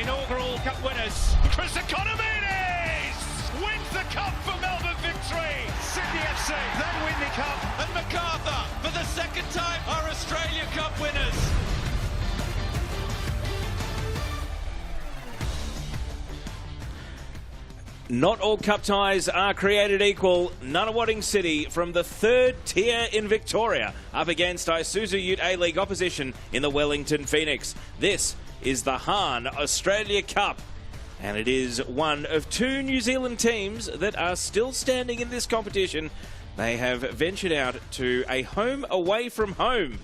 inaugural cup winners. Chris Economides wins the cup for Melbourne victory. Sydney FC, they win the cup. And MacArthur, for the second time, are Australia Cup winners. Not all cup ties are created equal. Nunawading City from the third tier in Victoria up against Isuzu Ute A-League opposition in the Wellington Phoenix. This is the Hahn Australia Cup, and it is one of two New Zealand teams that are still standing in this competition. They have ventured out to a home away from home.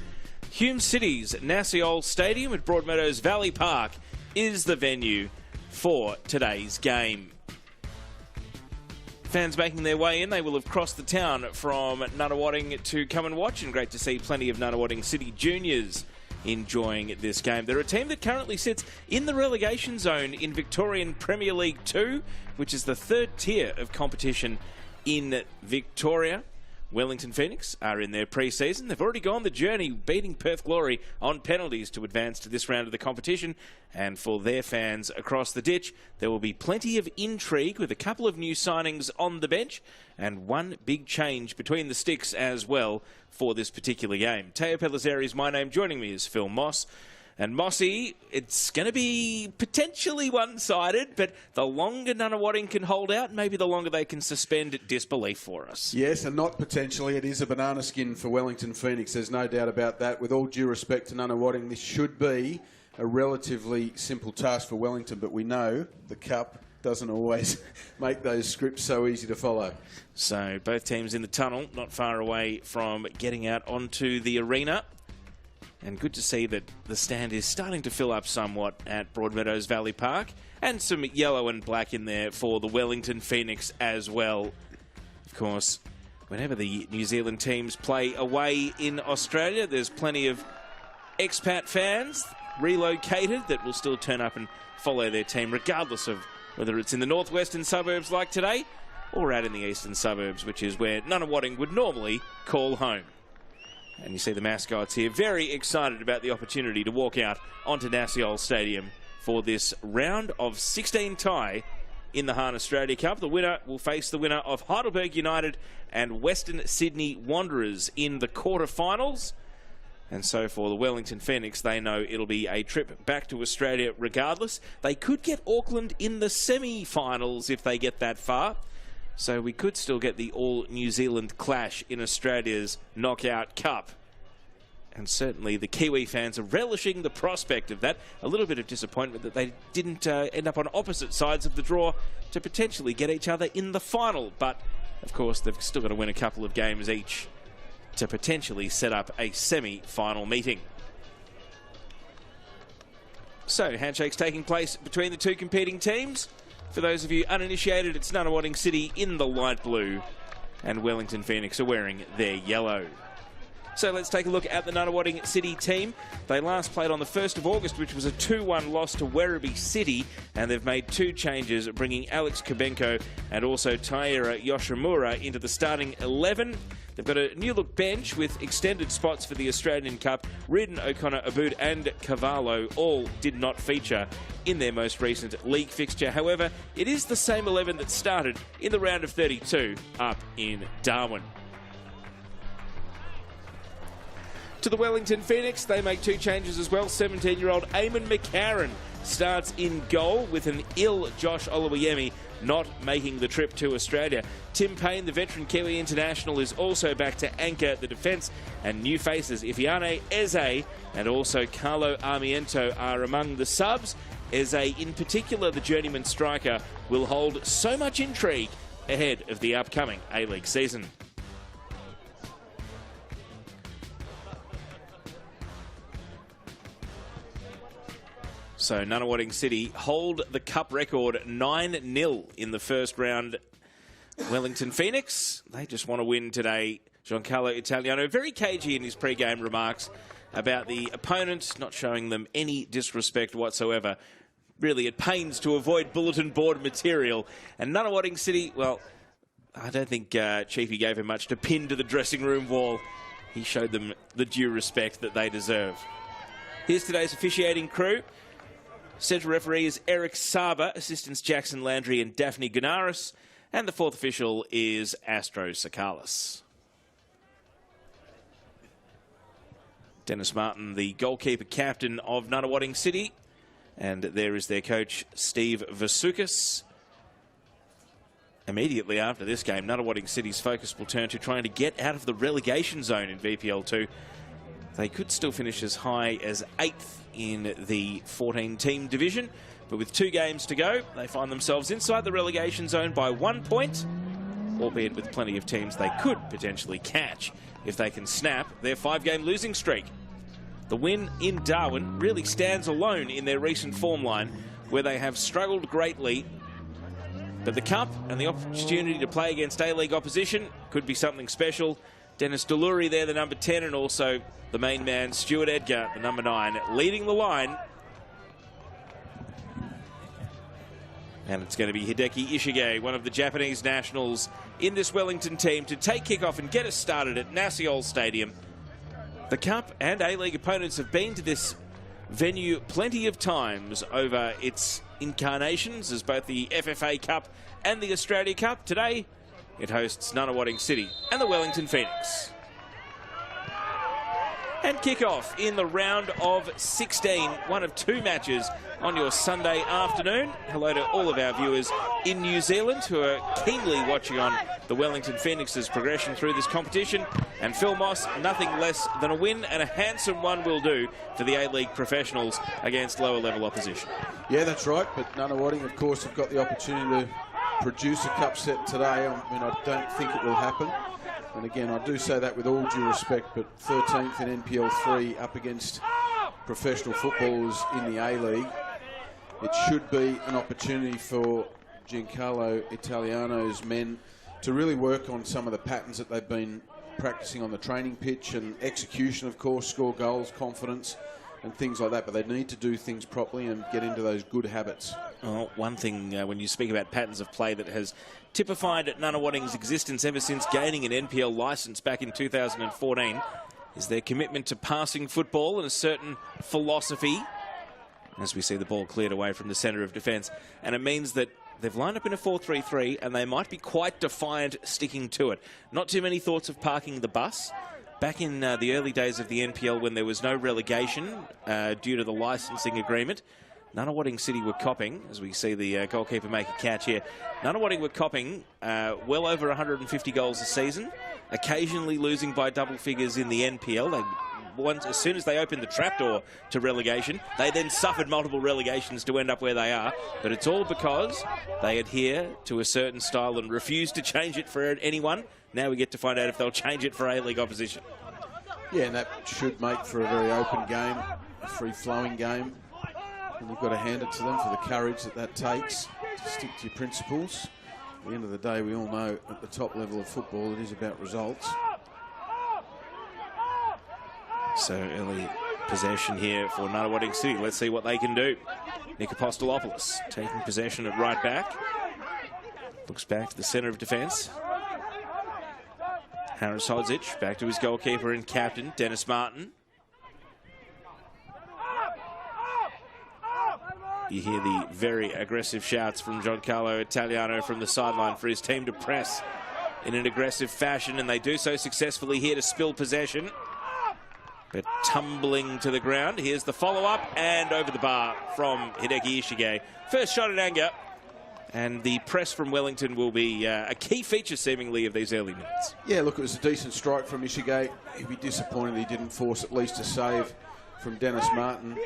Hume City's Nassiol Stadium at Broadmeadows Valley Park is the venue for today's game. Fans making their way in, they will have crossed the town from Nunawading to come and watch, and great to see plenty of Nunawading City juniors enjoying this game. They're a team that currently sits in the relegation zone in Victorian Premier League 2, which is the third tier of competition in Victoria. Wellington Phoenix are in their pre-season. They've already gone the journey, beating Perth Glory on penalties to advance to this round of the competition. And for their fans across the ditch, there will be plenty of intrigue with a couple of new signings on the bench and one big change between the sticks as well for this particular game. Teo Pellizzeri is my name. Joining me is Phil Moss. And Mossy, it's going to be potentially one-sided, but the longer Nunawading can hold out, maybe the longer they can suspend disbelief for us. Yes, and not potentially. It is a banana skin for Wellington Phoenix. There's no doubt about that. With all due respect to Nunawading, this should be a relatively simple task for Wellington, but we know the Cup doesn't always make those scripts so easy to follow. So both teams in the tunnel, not far away from getting out onto the arena. And good to see that the stand is starting to fill up somewhat at Broadmeadows Valley Park. And some yellow and black in there for the Wellington Phoenix as well. Of course, whenever the New Zealand teams play away in Australia, there's plenty of expat fans relocated that will still turn up and follow their team, regardless of whether it's in the northwestern suburbs like today or out in the eastern suburbs, which is where Nunawading would normally call home. And you see the mascots here very excited about the opportunity to walk out onto Nassiol Stadium for this round of 16 tie in the Hahn Australia Cup. The winner will face the winner of Heidelberg United and Western Sydney Wanderers in the quarterfinals. And so for the Wellington Phoenix, they know it'll be a trip back to Australia regardless. They could get Auckland in the semi-finals if they get that far. So we could still get the all-New Zealand clash in Australia's Knockout Cup. And certainly the Kiwi fans are relishing the prospect of that. A little bit of disappointment that they didn't end up on opposite sides of the draw to potentially get each other in the final. But, of course, they've still got to win a couple of games each to potentially set up a semi-final meeting. So, handshakes taking place between the two competing teams. For those of you uninitiated, it's Nunawading City in the light blue, and Wellington Phoenix are wearing their yellow. So let's take a look at the Nunawading City team. They last played on the 1st of August, which was a 2-1 loss to Werribee City, and they've made two changes, bringing Alex Kabenko and also Taira Yoshimura into the starting 11. They've got a new-look bench with extended spots for the Australian Cup. Reardon, O'Connor, Aboud and Cavallo all did not feature in their most recent league fixture. However, it is the same 11 that started in the round of 32 up in Darwin. To the Wellington Phoenix, they make two changes as well. 17-year-old Eamon McCarron starts in goal with an ill Josh Oluwayemi not making the trip to Australia. Tim Payne, the veteran Kiwi international, is also back to anchor the defence, and new faces Ifiane Eze and also Carlo Armiento are among the subs. Eze, in particular, the journeyman striker, will hold so much intrigue ahead of the upcoming A-League season. So Nunawading City hold the cup record 9-0 in the first round. Wellington Phoenix, they just want to win today. Giancarlo Italiano, very cagey in his pre-game remarks about the opponent, not showing them any disrespect whatsoever. Really at pains to avoid bulletin board material. And Nunawading City, well, I don't think Chiefy gave him much to pin to the dressing room wall. He showed them the due respect that they deserve. Here's today's officiating crew. Central referee is Eric Saba, assistants Jackson Landry and Daphne Gunaris, and the fourth official is Astro Sakalis. Dennis Martin, the goalkeeper captain of Nunawading City, and there is their coach Steve Vasukis. Immediately after this game, Nunawading City's focus will turn to trying to get out of the relegation zone in VPL2. They could still finish as high as 8th in the 14-team division, but with 2 games to go, they find themselves inside the relegation zone by 1 point, albeit with plenty of teams they could potentially catch if they can snap their 5-game losing streak. The win in Darwin really stands alone in their recent form line, where they have struggled greatly. But the Cup and the opportunity to play against A-League opposition could be something special. Dennis Deluri there, the number 10, and also the main man, Stuart Edgar, the number 9, leading the line. And it's going to be Hideki Ishige, one of the Japanese nationals in this Wellington team, to take kickoff and get us started at Nasiol Stadium. The Cup and A-League opponents have been to this venue plenty of times over its incarnations as both the FFA Cup and the Australia Cup. Today, it hosts Nunawading City and the Wellington Phoenix. And kick-off in the round of 16, one of 2 matches on your Sunday afternoon. Hello to all of our viewers in New Zealand who are keenly watching on the Wellington Phoenix's progression through this competition. And Phil Moss, nothing less than a win, and a handsome one will do for the A-League professionals against lower-level opposition. Yeah, that's right, but Nunawading, of course, have got the opportunity to produce a cup set today. I mean, I don't think it will happen. And again, I do say that with all due respect, but 13th in NPL 3 up against professional footballers in the A-League. It should be an opportunity for Giancarlo Italiano's men to really work on some of the patterns that they've been practicing on the training pitch, and execution, of course, score goals, confidence, and things like that. But they need to do things properly and get into those good habits. Well, one thing when you speak about patterns of play that has typified Nunawading's existence ever since gaining an NPL licence back in 2014 is their commitment to passing football and a certain philosophy, as we see the ball cleared away from the centre of defence. And it means that they've lined up in a 4-3-3 and they might be quite defiant sticking to it. Not too many thoughts of parking the bus. Back in the early days of the NPL, when there was no relegation due to the licensing agreement, Nunawading City were copping, as we see the goalkeeper make a catch here, Nunawading were copping well over 150 goals a season, occasionally losing by double figures in the NPL. As soon as they opened the trapdoor to relegation, they then suffered multiple relegations to end up where they are. But it's all because they adhere to a certain style and refuse to change it for anyone. Now we get to find out if they'll change it for A-League opposition. Yeah, and that should make for a very open game, a free-flowing game. And you've got to hand it to them for the courage that takes to stick to your principles. At the end of the day, we all know at the top level of football, it is about results. So early possession here for Nunawading City. Let's see what they can do. Nick Apostolopoulos taking possession at right back. Looks back to the centre of defence. Harris Hodzic back to his goalkeeper and captain, Dennis Martin. You hear the very aggressive shouts from Giancarlo Italiano from the sideline for his team to press in an aggressive fashion, and they do so successfully here to spill possession. But tumbling to the ground, here's the follow-up and over the bar from Hideki Ishige. First shot at anger, and the press from Wellington will be a key feature, seemingly, of these early minutes. Yeah, look, it was a decent strike from Ishige. He'd be disappointed he didn't force at least a save from Dennis Martin,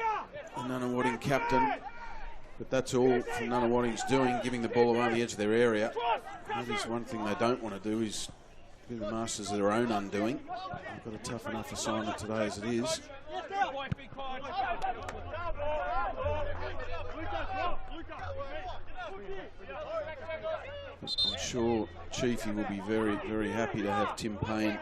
the Nunawading captain. But that's all from Nunawading's doing, giving the ball around the edge of their area. That is one thing they don't want to do, is be the masters of their own undoing. They've got a tough enough assignment today as it is. I'm sure Chiefy will be very, very happy to have Tim Payne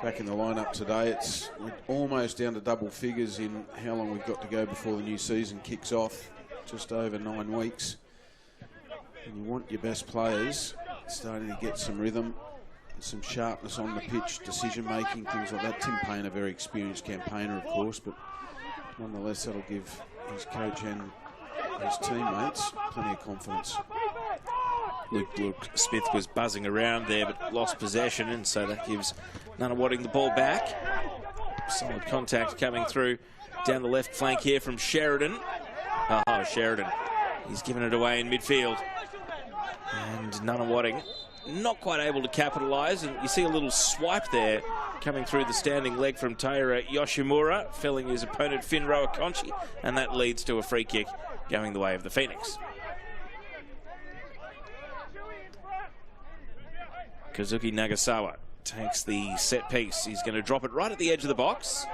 back in the lineup today. We're almost down to double figures in how long we've got to go before the new season kicks off. Just over 9 weeks. And you want your best players starting to get some rhythm, some sharpness on the pitch, decision making, things like that. Tim Payne, a very experienced campaigner, of course, but nonetheless that'll give his coach and his teammates. Plenty of confidence. Luke Smith was buzzing around there but lost possession, and so that gives Nunawading the ball back. Solid contact coming through down the left flank here from Sheridan. Oh, Sheridan. He's given it away in midfield. And Nunawading not quite able to capitalise, and you see a little swipe there coming through the standing leg from Taira Yoshimura, felling his opponent Finro Akonchi, and that leads to a free kick going the way of the Phoenix. Kazuki Nagasawa takes the set piece. He's going to drop it right at the edge of the box.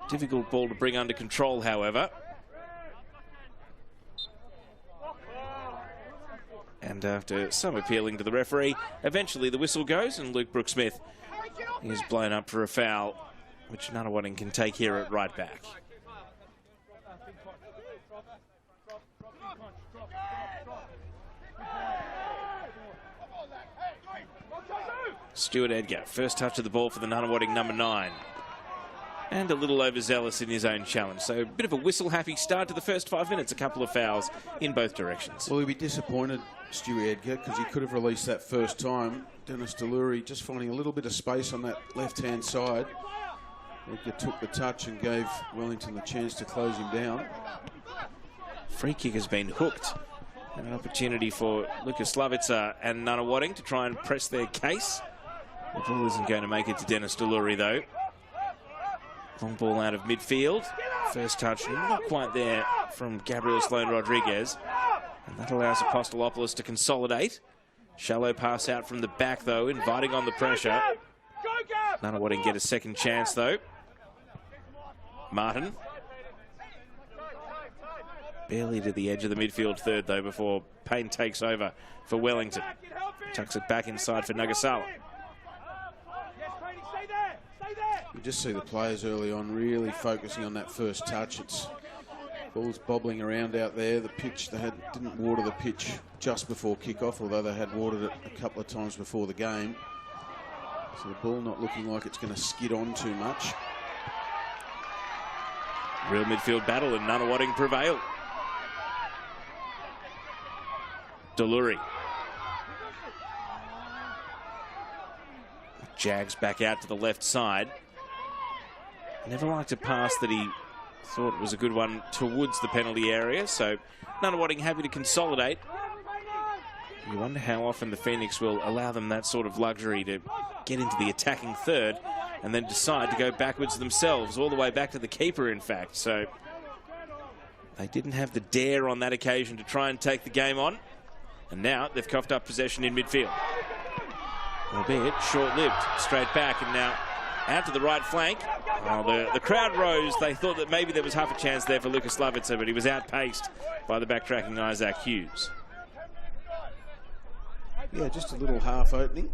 Difficult ball to bring under control, however. And after some appealing to the referee, eventually the whistle goes and Luke Brooke-Smith is blown up for a foul, which Nunawading can take here at right back. Stuart Edgar, first touch of the ball for the Nunawading number 9. And a little overzealous in his own challenge. So a bit of a whistle-happy start to the first 5 minutes. A couple of fouls in both directions. Well, he'll be disappointed, Stuart Edgar, because he could have released that first time. Dennis Deluri just finding a little bit of space on that left-hand side. Edgar took the touch and gave Wellington the chance to close him down. Free kick has been hooked. And an opportunity for Lucas Slavica and Nunawading to try and press their case. The ball isn't going to make it to Dennis Deluri, though. Long ball out of midfield. First touch not quite there from Gabriel Sloan Rodriguez. And that allows Apostolopoulos to consolidate. Shallow pass out from the back, though, inviting on the pressure. Nunawading get a second chance, though. Martin. Barely to the edge of the midfield third, though, before Payne takes over for Wellington. Tucks it back inside for Nagasawa. You just see the players early on really focusing on that first touch. It's ball's bobbling around out there. The pitch, they didn't water the pitch just before kick-off, although they had watered it a couple of times before the game. So the ball not looking like it's going to skid on too much. Real midfield battle, and Nunawading prevail. Deluri. Jags back out to the left side. Never liked a pass that he thought was a good one towards the penalty area, so Nunawading happy to consolidate. You wonder how often the Phoenix will allow them that sort of luxury to get into the attacking third and then decide to go backwards themselves, all the way back to the keeper, in fact. So they didn't have the dare on that occasion to try and take the game on, and now they've coughed up possession in midfield. Albeit short-lived, straight back, and now out to the right flank. Oh, the crowd rose. They thought that maybe there was half a chance there for Lucas Slavica, but he was outpaced by the backtracking Isaac Hughes. Yeah, just a little half opening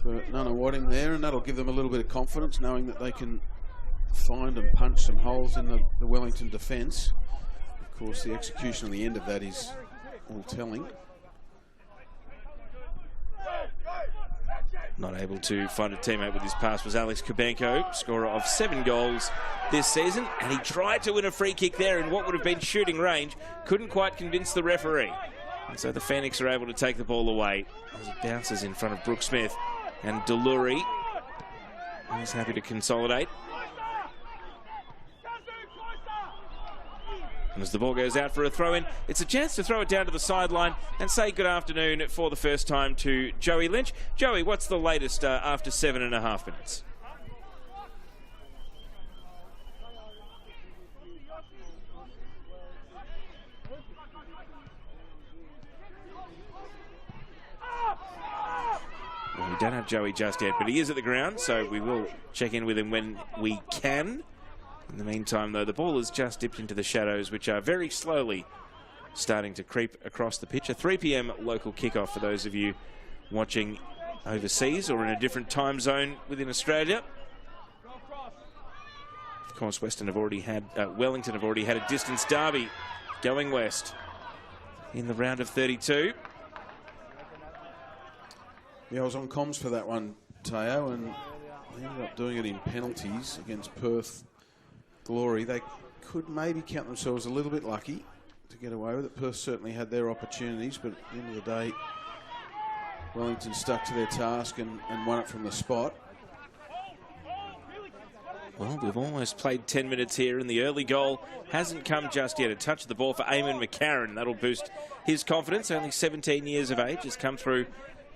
for Nunawading there, and that'll give them a little bit of confidence, knowing that they can find and punch some holes in the Wellington defence. Of course, the execution on the end of that is all telling. Not able to find a teammate with his pass was Alex Kubenko, scorer of 7 goals this season, and he tried to win a free kick there in what would have been shooting range. Couldn't quite convince the referee. And so the Phoenix are able to take the ball away as it bounces in front of Brooke-Smith. And Deluri, he's happy to consolidate. And as the ball goes out for a throw-in, it's a chance to throw it down to the sideline and say good afternoon for the first time to Joey Lynch. Joey, what's the latest after 7.5 minutes? Well, we don't have Joey just yet, but he is at the ground, so we will check in with him when we can. In the meantime, though, the ball has just dipped into the shadows, which are very slowly starting to creep across the pitch. A 3 p.m. local kickoff for those of you watching overseas or in a different time zone within Australia. Of course, Wellington have already had a distance derby going west in the round of 32. Yeah, I was on comms for that one, Teo, and they ended up doing it in penalties against Perth Glory. They could maybe count themselves a little bit lucky to get away with it. Perth certainly had their opportunities, but at the end of the day, Wellington stuck to their task and won it from the spot. Well, we've almost played 10 minutes here, and the early goal hasn't come just yet. A touch of the ball for Eamon McCarron. That'll boost his confidence. Only 17 years of age. Has come through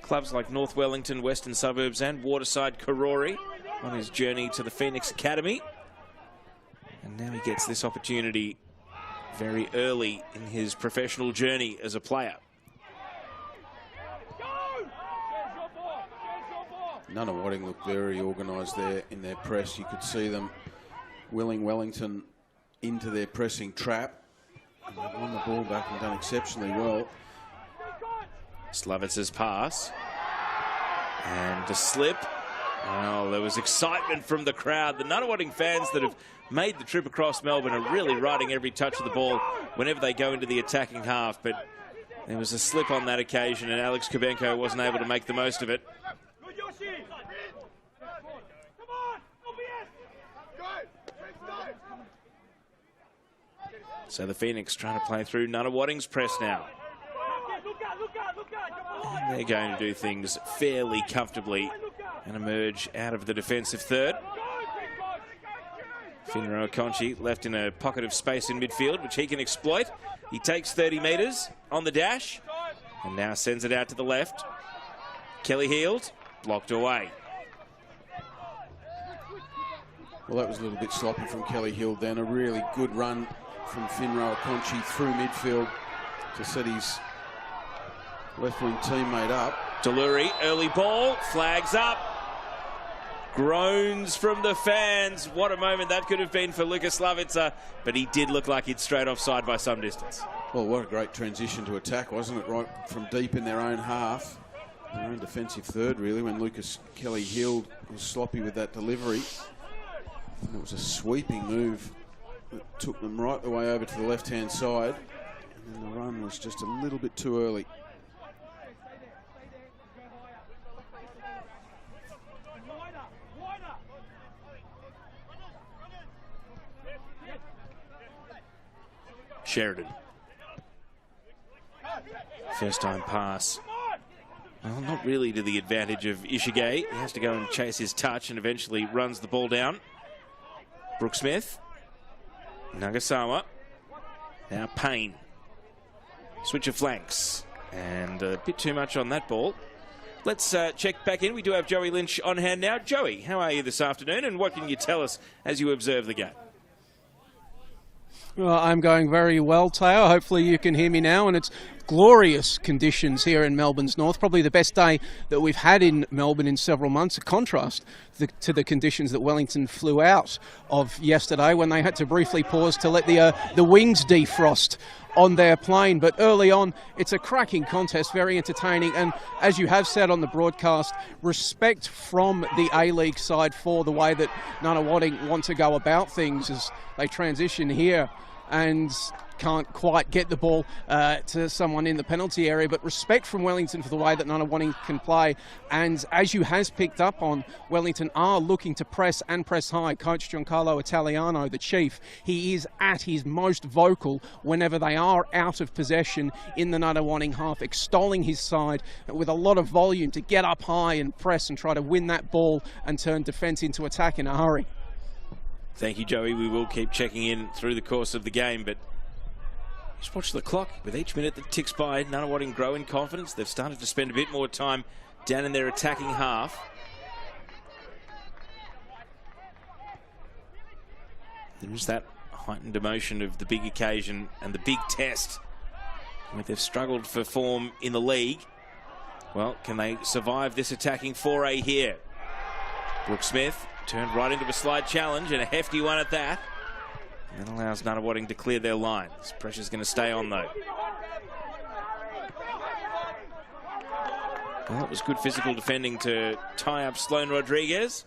clubs like North Wellington, Western Suburbs and Waterside Karori on his journey to the Phoenix Academy. And now he gets this opportunity very early in his professional journey as a player. Nunawading looked very organised there in their press. You could see them willing Wellington into their pressing trap. And they've won the ball back and done exceptionally well. Slavitz's pass. And a slip. Well, there was excitement from the crowd. The Nunawading fans that have made the trip across Melbourne are really riding every touch of the ball whenever they go into the attacking half. But there was a slip on that occasion, and Alex Kubenko wasn't able to make the most of it. So the Phoenix trying to play through Nunawading's press now. And they're going to do things fairly comfortably and emerge out of the defensive third. Finro Akonchi left in a pocket of space in midfield, which he can exploit. He takes 30 metres on the dash and now sends it out to the left. Kelly Heald, blocked away. Well, that was a little bit sloppy from Kelly Hill then. A really good run from Finro Akonchi through midfield to set his left-wing teammate up. Deluri, early ball, flags up. Groans from the fans. What a moment that could have been for Lukas Slavica, but he did look like he'd straight offside by some distance. Well, what a great transition to attack, wasn't it? Right from deep in their own half. Their own defensive third, really, when Lucas Kelly Hill was sloppy with that delivery. And it was a sweeping move that took them right the way over to the left-hand side. And then the run was just a little bit too early. Sheridan. First time pass. Well, not really to the advantage of Ishigay. He has to go and chase his touch and eventually runs the ball down. Brooke Smith. Nagasawa. Now Payne. Switch of flanks. And a bit too much on that ball. Let's check back in. We do have Joey Lynch on hand now. Joey, how are you this afternoon, and what can you tell us as you observe the game? Well, I'm going very well, Teo. Hopefully you can hear me now, and it's glorious conditions here in Melbourne's north. Probably the best day that we've had in Melbourne in several months. A contrast to the conditions that Wellington flew out of yesterday when they had to briefly pause to let the wings defrost on their plane. But early on, it's a cracking contest, very entertaining, and as you have said on the broadcast, respect from the A-League side for the way that Nunawading want to go about things as they transition here and can't quite get the ball to someone in the penalty area, but respect from Wellington for the way that Nunawading can play. And as you has picked up on, Wellington are looking to press and press high. Coach Giancarlo Italiano, the chief, he is at his most vocal whenever they are out of possession in the Nunawading half, extolling his side with a lot of volume to get up high and press and try to win that ball and turn defence into attack in a hurry. Thank you, Joey. We will keep checking in through the course of the game, but just watch the clock. With each minute that ticks by, Nunawading grow in confidence. They've started to spend a bit more time down in their attacking half. There's that heightened emotion of the big occasion and the big test. Where they've struggled for form in the league. Well, can they survive this attacking foray here? Brooke Smith turned right into a slide challenge, and a hefty one at that. And allows Nunawading to clear their line. This pressure's going to stay on, though. Well, it was good physical defending to tie up Sloan Rodriguez.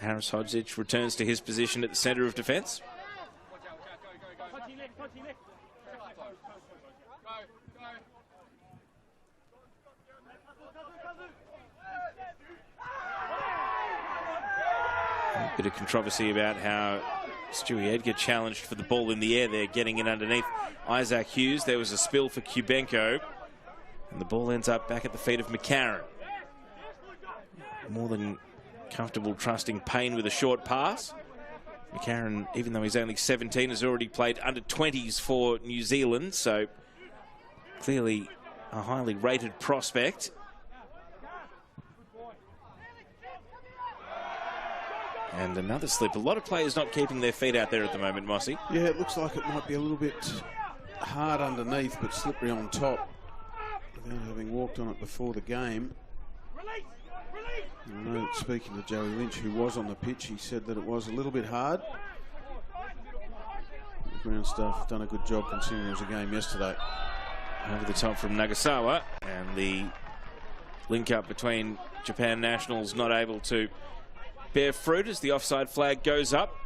Harris Hodzic returns to his position at the centre of defence. A bit of controversy about how Stewie Edgar challenged for the ball in the air there, getting it underneath Isaac Hughes. There was a spill for Kubenko, and the ball ends up back at the feet of McCarron. More than comfortable trusting Payne with a short pass. McCarron, even though he's only 17, has already played under 20s for New Zealand, so clearly a highly rated prospect. And another slip. A lot of players not keeping their feet out there at the moment, Mossy. Yeah, it looks like it might be a little bit hard underneath, but slippery on top. Without having walked on it before the game. I know, speaking to Joey Lynch, who was on the pitch, he said that it was a little bit hard. The ground staff have done a good job considering it was a game yesterday. Over the top from Nagasawa, and the link up between Japan nationals not able to bear fruit as the offside flag goes up.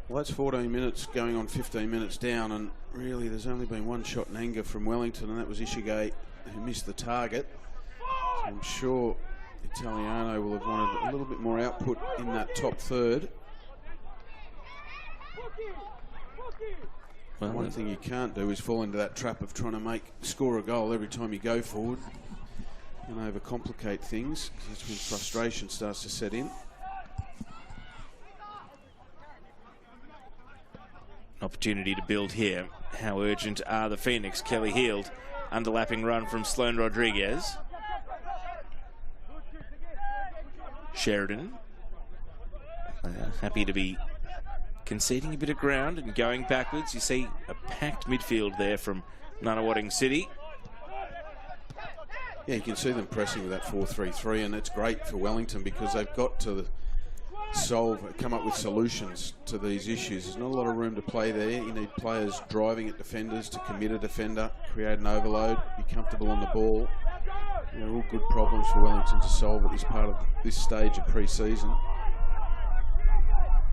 Well, that's 14 minutes going on 15 minutes down, and really there's only been one shot in anger from Wellington, and that was Ishigay, who missed the target. So I'm sure Italiano will have wanted a little bit more output in that top third. Well, one thing you can't do is fall into that trap of trying to score a goal every time you go forward and overcomplicate things. That's when frustration starts to set in. Opportunity to build here. How urgent are the Phoenix? Kelly Heald, underlapping run from Sloane Rodriguez. Sheridan, happy to be conceding a bit of ground and going backwards. You see a packed midfield there from Nunawading City. Yeah, you can see them pressing with that 4-3-3, and it's great for Wellington because they've got to come up with solutions to these issues. There's not a lot of room to play there. You need players driving at defenders to commit a defender, create an overload, be comfortable on the ball. They're all good problems for Wellington to solve at this part of this stage of pre-season.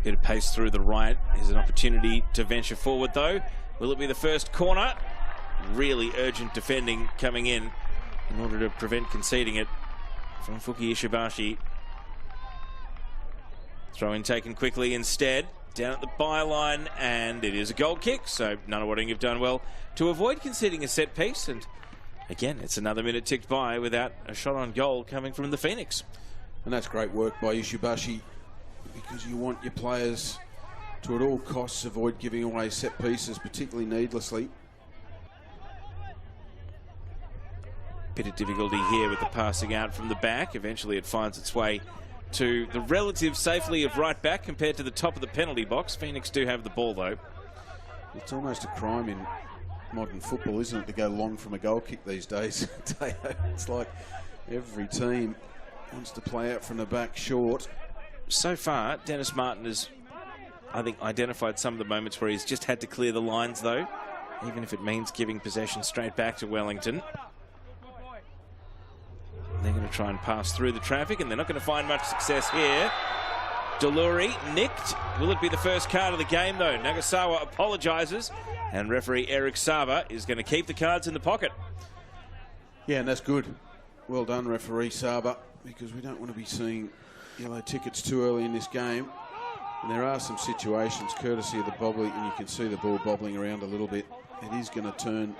Bit of pace through the right. Here's an opportunity to venture forward though. Will it be the first corner? Really urgent defending coming in order to prevent conceding it from Fuki Ishibashi. Throw in taken quickly instead. Down at the byline, and it is a goal kick. So Nunawading have done well to avoid conceding a set piece, and again, it's another minute ticked by without a shot on goal coming from the Phoenix. And that's great work by Ishibashi, because you want your players to at all costs avoid giving away set pieces, particularly needlessly. Bit of difficulty here with the passing out from the back. Eventually it finds its way to the relative safely of right back compared to the top of the penalty box. Phoenix do have the ball though. It's almost a crime in modern football, isn't it, to go long from a goal kick these days? It's like every team wants to play out from the back short. So far, Dennis Martin has, I think, identified some of the moments where he's just had to clear the lines though, even if it means giving possession straight back to Wellington. They're going to try and pass through the traffic, and they're not going to find much success here. Deluri nicked. Will it be the first card of the game though? Nagasawa apologises, and referee Eric Saba is going to keep the cards in the pocket. Yeah, and that's good. Well done, referee Saba, because we don't want to be seeing yellow tickets too early in this game. And there are some situations, courtesy of the bobbling, and you can see the ball bobbling around a little bit. It is going to turn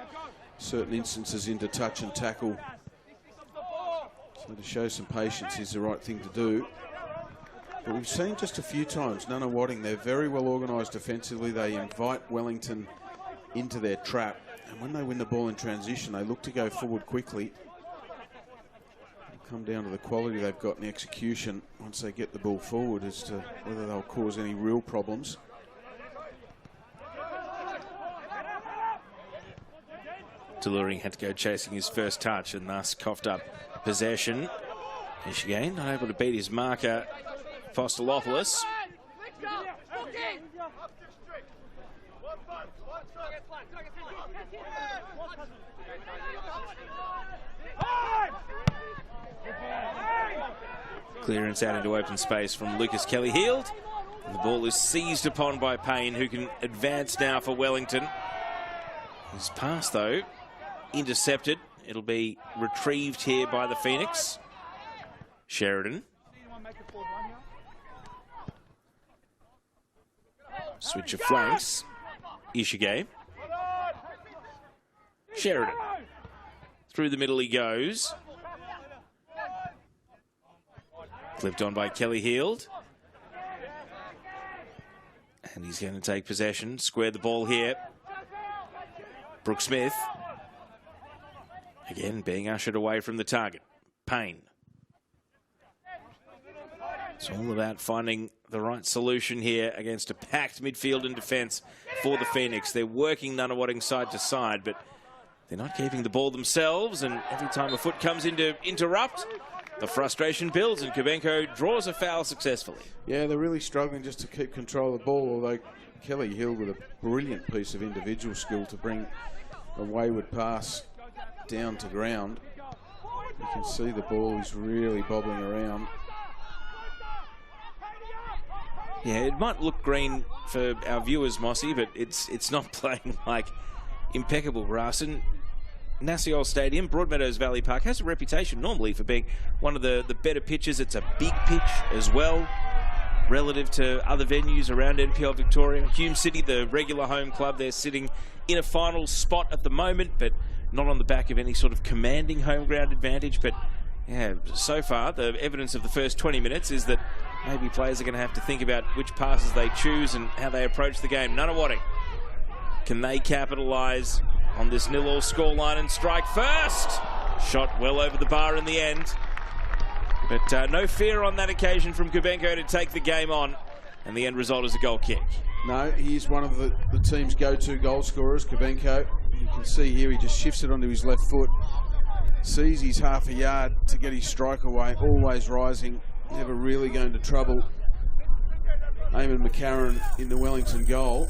certain instances into touch and tackle. So to show some patience is the right thing to do. But we've seen just a few times, Nunawading, they're very well organised defensively. They invite Wellington into their trap. And when they win the ball in transition, they look to go forward quickly. It'll come down to the quality they've got in the execution once they get the ball forward as to whether they'll cause any real problems. Deluri had to go chasing his first touch and thus coughed up possession. Ishigay not able to beat his marker, Apostolopoulos. Clearance out into open space from Lucas Kelly Heald. And the ball is seized upon by Payne, who can advance now for Wellington. His pass, though, intercepted. It'll be retrieved here by the Phoenix. Sheridan. Switch of flanks. Ishige. Sheridan. Through the middle he goes. Flipped on by Kelly Heald. And he's going to take possession. Square the ball here. Brooke Smith. Again, being ushered away from the target. Payne. It's all about finding the right solution here against a packed midfield and defence for the Phoenix. They're working Nunawading side to side, but they're not keeping the ball themselves, and every time a foot comes in to interrupt, the frustration builds, and Kubenko draws a foul successfully. Yeah, they're really struggling just to keep control of the ball, although Kelly Hill with a brilliant piece of individual skill to bring a wayward pass down to ground. You can see the ball is really bobbling around. Yeah, it might look green for our viewers, Mossy, but it's not playing like impeccable grass. And Nassiol Stadium, Broadmeadows Valley Park, has a reputation normally for being one of the better pitches. It's a big pitch as well, relative to other venues around NPL Victoria. Hume City, the regular home club, they're sitting in a final spot at the moment, but not on the back of any sort of commanding home ground advantage. But yeah, so far, the evidence of the first 20 minutes is that maybe players are going to have to think about which passes they choose and how they approach the game. Nunawading, can they capitalise on this 0-0 scoreline and strike first? Shot well over the bar in the end. But no fear on that occasion from Kubenko to take the game on. And the end result is a goal kick. No, he's one of the team's go-to goal scorers, Kubenko. You can see here he just shifts it onto his left foot. Sees he's half a yard to get his strike away, always rising. Never really going to trouble Eamon McCarron in the Wellington goal.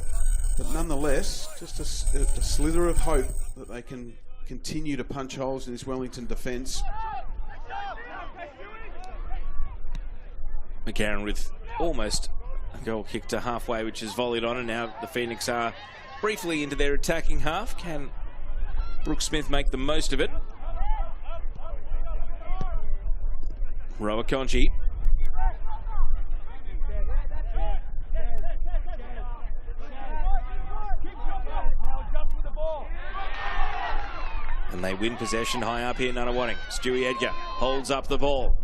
But nonetheless, just a slither of hope that they can continue to punch holes in this Wellington defence. McCarron with almost a goal kick to halfway, which is volleyed on, and now the Phoenix are briefly into their attacking half. Can Brooke Smith make the most of it? Roa Conchi. And they win possession high up here, Nunawading. Stewie Edgar holds up the ball.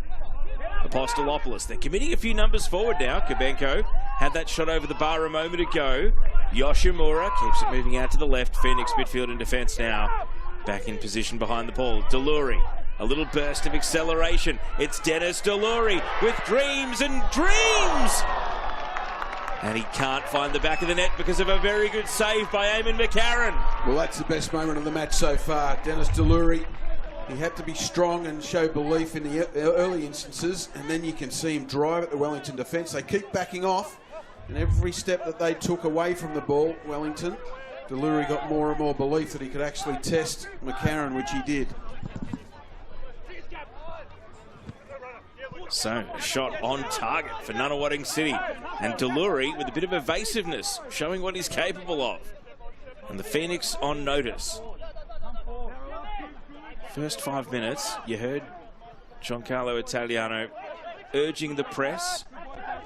Apostolopoulos, they're committing a few numbers forward now. Kubenko had that shot over the bar a moment ago. Yoshimura keeps it moving out to the left. Phoenix midfield and defence now back in position behind the ball. Deluri, a little burst of acceleration. It's Dennis Deluri with dreams and dreams! And he can't find the back of the net because of a very good save by Eamon McCarron. Well, that's the best moment of the match so far. Dennis Deluri, he had to be strong and show belief in the early instances, and then you can see him drive at the Wellington defence. They keep backing off, and every step that they took away from the ball, Wellington, Deluri got more and more belief that he could actually test McCarron, which he did. So, a shot on target for Nunawading City. And Deluri with a bit of evasiveness, showing what he's capable of. And the Phoenix on notice. First 5 minutes, you heard Giancarlo Italiano urging the press,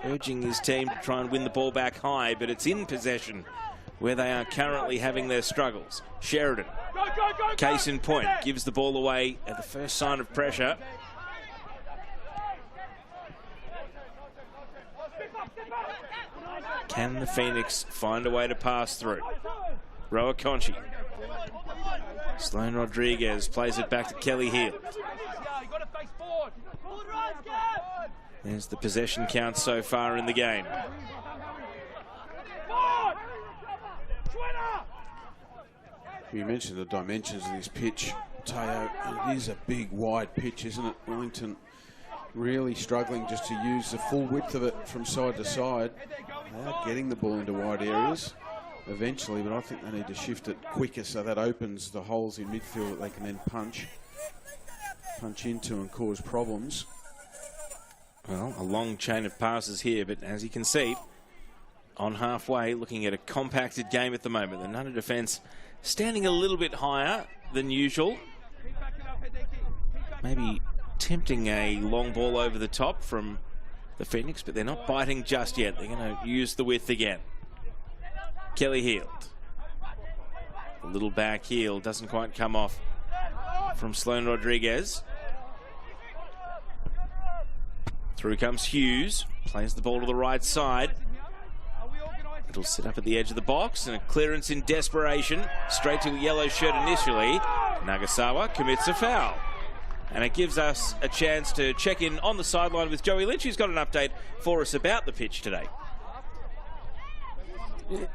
urging his team to try and win the ball back high, but it's in possession where they are currently having their struggles. Sheridan, case in point, gives the ball away at the first sign of pressure. Can the Phoenix find a way to pass through? Roa Conchi. Sloane Rodriguez plays it back to Kelly Heald. There's the possession count so far in the game. You mentioned the dimensions of this pitch, Teo. It is a big, wide pitch, isn't it? Wellington really struggling just to use the full width of it from side to side. They are getting the ball into wide areas eventually, but I think they need to shift it quicker so that opens the holes in midfield that they can then punch into and cause problems. Well, a long chain of passes here, but as you can see, on halfway, looking at a compacted game at the moment. The Nunna defence standing a little bit higher than usual. Maybe tempting a long ball over the top from the Phoenix, but they're not biting just yet. They're going to use the width again. Kelly Heald. A little back heel doesn't quite come off from Sloane Rodriguez. Through comes Hughes. Plays the ball to the right side. It'll sit up at the edge of the box, and a clearance in desperation. Straight to a yellow shirt initially. Nagasawa commits a foul. And it gives us a chance to check in on the sideline with Joey Lynch, who's got an update for us about the pitch today.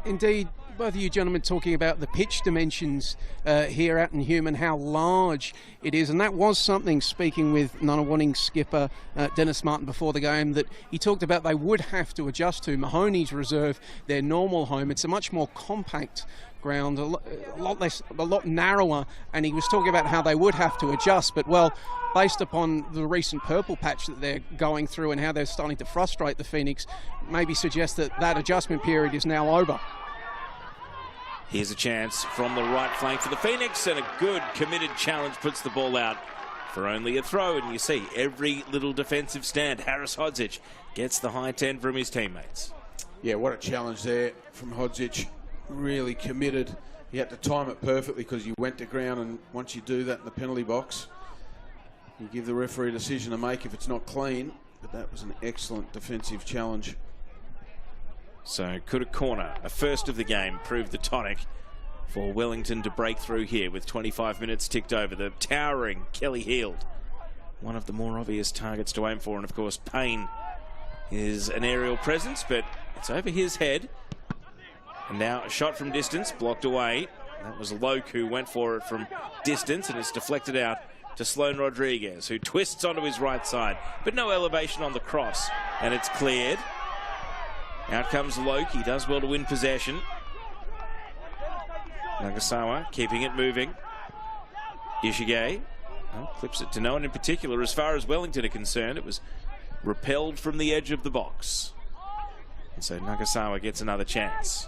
Indeed, both of you gentlemen talking about the pitch dimensions here at Newman, how large it is. And that was something, speaking with Nunawading skipper Dennis Martin before the game, that he talked about they would have to adjust to. Mahoney's Reserve, their normal home, it's a much more compact ground, a lot narrower, and he was talking about how they would have to adjust. But, well, based upon the recent purple patch that they're going through and how they're starting to frustrate the Phoenix, maybe suggest that that adjustment period is now over. Here's a chance from the right flank for the Phoenix, and a good committed challenge puts the ball out for only a throw. And you see every little defensive stand. Harris Hodzic gets the high 10 from his teammates. Yeah, what a challenge there from Hodzic. Really committed. He had to time it perfectly because you went to ground, and once you do that in the penalty box, you give the referee a decision to make if it's not clean. But that was an excellent defensive challenge. So could a corner, a first of the game, prove the tonic for Wellington to break through here with 25 minutes ticked over? The towering Kelly Heald, one of the more obvious targets to aim for, and of course Payne is an aerial presence, but it's over his head. And now a shot from distance, blocked away. That was Loke who went for it from distance, and it's deflected out to Sloane Rodriguez, who twists onto his right side, but no elevation on the cross, and it's cleared. Out comes Loke. He does well to win possession. Nagasawa keeping it moving. Ishige clips it to no one in particular. As far as Wellington are concerned, it was repelled from the edge of the box. And so Nagasawa gets another chance.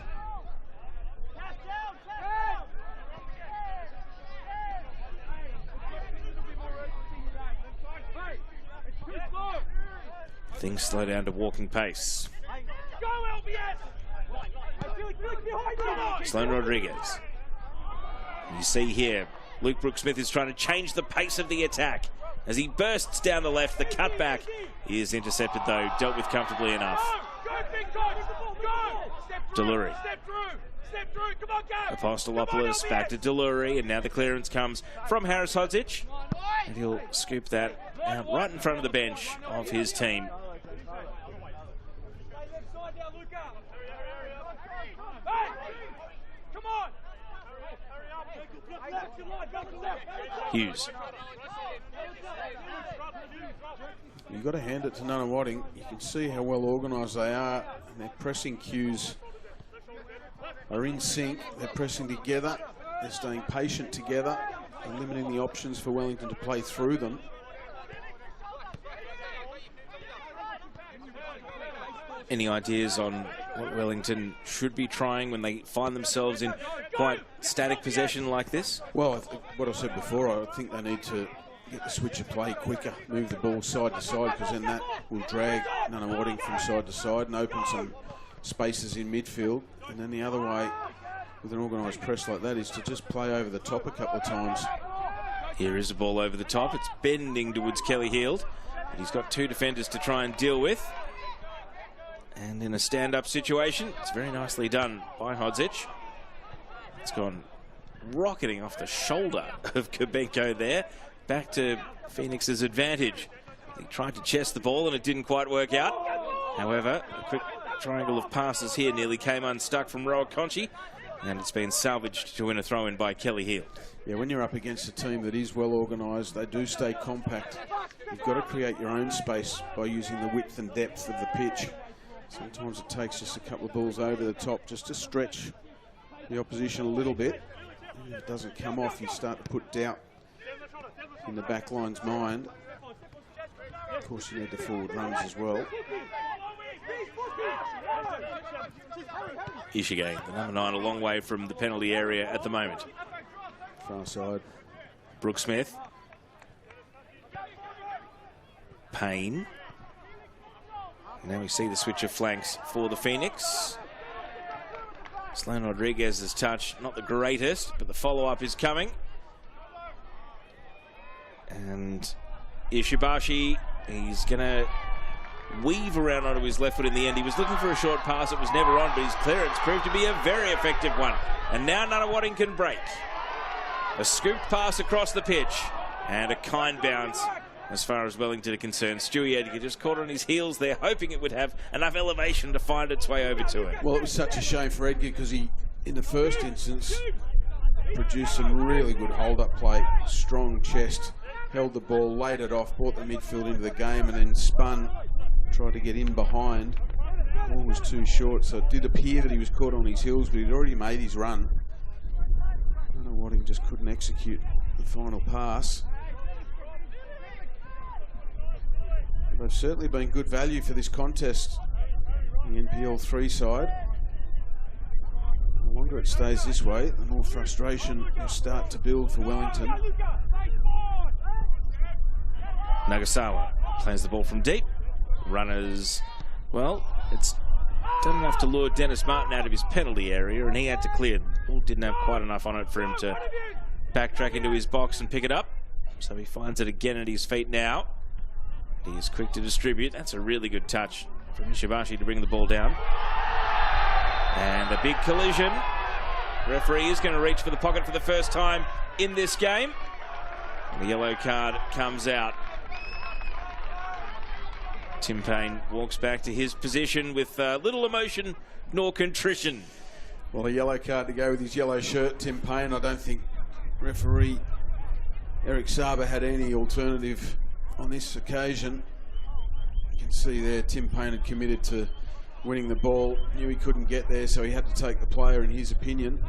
Things slow down to walking pace. Sloane Rodriguez. You see here, Luke Brooke-Smith is trying to change the pace of the attack. As he bursts down the left, the cutback is intercepted though, dealt with comfortably enough. Deluri. Apostolopoulos back to Deluri, and now the clearance comes from Harris Hodzic. And he'll scoop that out right in front of the bench of his team. Hughes. You've got to hand it to Nunawading. You can see how well organised they are, and their pressing cues are in sync. They're pressing together. They're staying patient together and limiting the options for Wellington to play through them. Any ideas on what Wellington should be trying when they find themselves in quite static possession like this? Well, what I said before, I think they need to get the switch of play quicker, move the ball side to side, because then that will drag Nunawading from side to side and open some spaces in midfield. And then the other way, with an organised press like that, is to just play over the top a couple of times. Here is a ball over the top. It's bending towards Kelly Heald, but he's got two defenders to try and deal with. And in a stand-up situation, it's very nicely done by Hodzic. It's gone rocketing off the shoulder of Kubenko there. Back to Phoenix's advantage. He tried to chest the ball and it didn't quite work out. However, a quick triangle of passes here nearly came unstuck from Roa Conchi, and it's been salvaged to win a throw-in by Kelly Heald. Yeah, when you're up against a team that is well organised, they do stay compact. You've got to create your own space by using the width and depth of the pitch. Sometimes it takes just a couple of balls over the top just to stretch the opposition a little bit. And if it doesn't come off, you start to put doubt in the back line's mind. Of course, you need the forward runs as well. Ishige, the number 9, a long way from the penalty area at the moment. Far side. Brooke-Smith. Payne. Now we see the switch of flanks for the Phoenix. Sloan Rodriguez's touch, not the greatest, but the follow-up is coming. And Ishibashi, he's going to weave around onto his left foot in the end. He was looking for a short pass. It was never on, but his clearance proved to be a very effective one. And now Nunawading can break. A scooped pass across the pitch and a kind bounce as far as Wellington are concerned. Stewie Edgar just caught on his heels there, hoping it would have enough elevation to find its way over to him. Well, it was such a shame for Edgar because he, in the first instance, produced some really good hold-up play, strong chest, held the ball, laid it off, brought the midfield into the game and then spun, tried to get in behind. The ball was too short, so it did appear that he was caught on his heels, but he'd already made his run. I don't know what, he just couldn't execute the final pass. They've certainly been good value for this contest, the NPL 3 side. The longer it stays this way, the more frustration will start to build for Wellington. Nagasawa plays the ball from deep. Runners, well, it's done enough to lure Dennis Martin out of his penalty area, and he had to clear. The ball didn't have quite enough on it for him to backtrack into his box and pick it up. So he finds it again at his feet now. He is quick to distribute. That's a really good touch from Ishibashi to bring the ball down. And a big collision. Referee is going to reach for the pocket for the first time in this game. And the yellow card comes out. Tim Payne walks back to his position with little emotion nor contrition. Well, a yellow card to go with his yellow shirt, Tim Payne. I don't think referee Eric Saba had any alternative on this occasion. You can see there Tim Payne had committed to winning the ball, knew he couldn't get there, so he had to take the player in his opinion.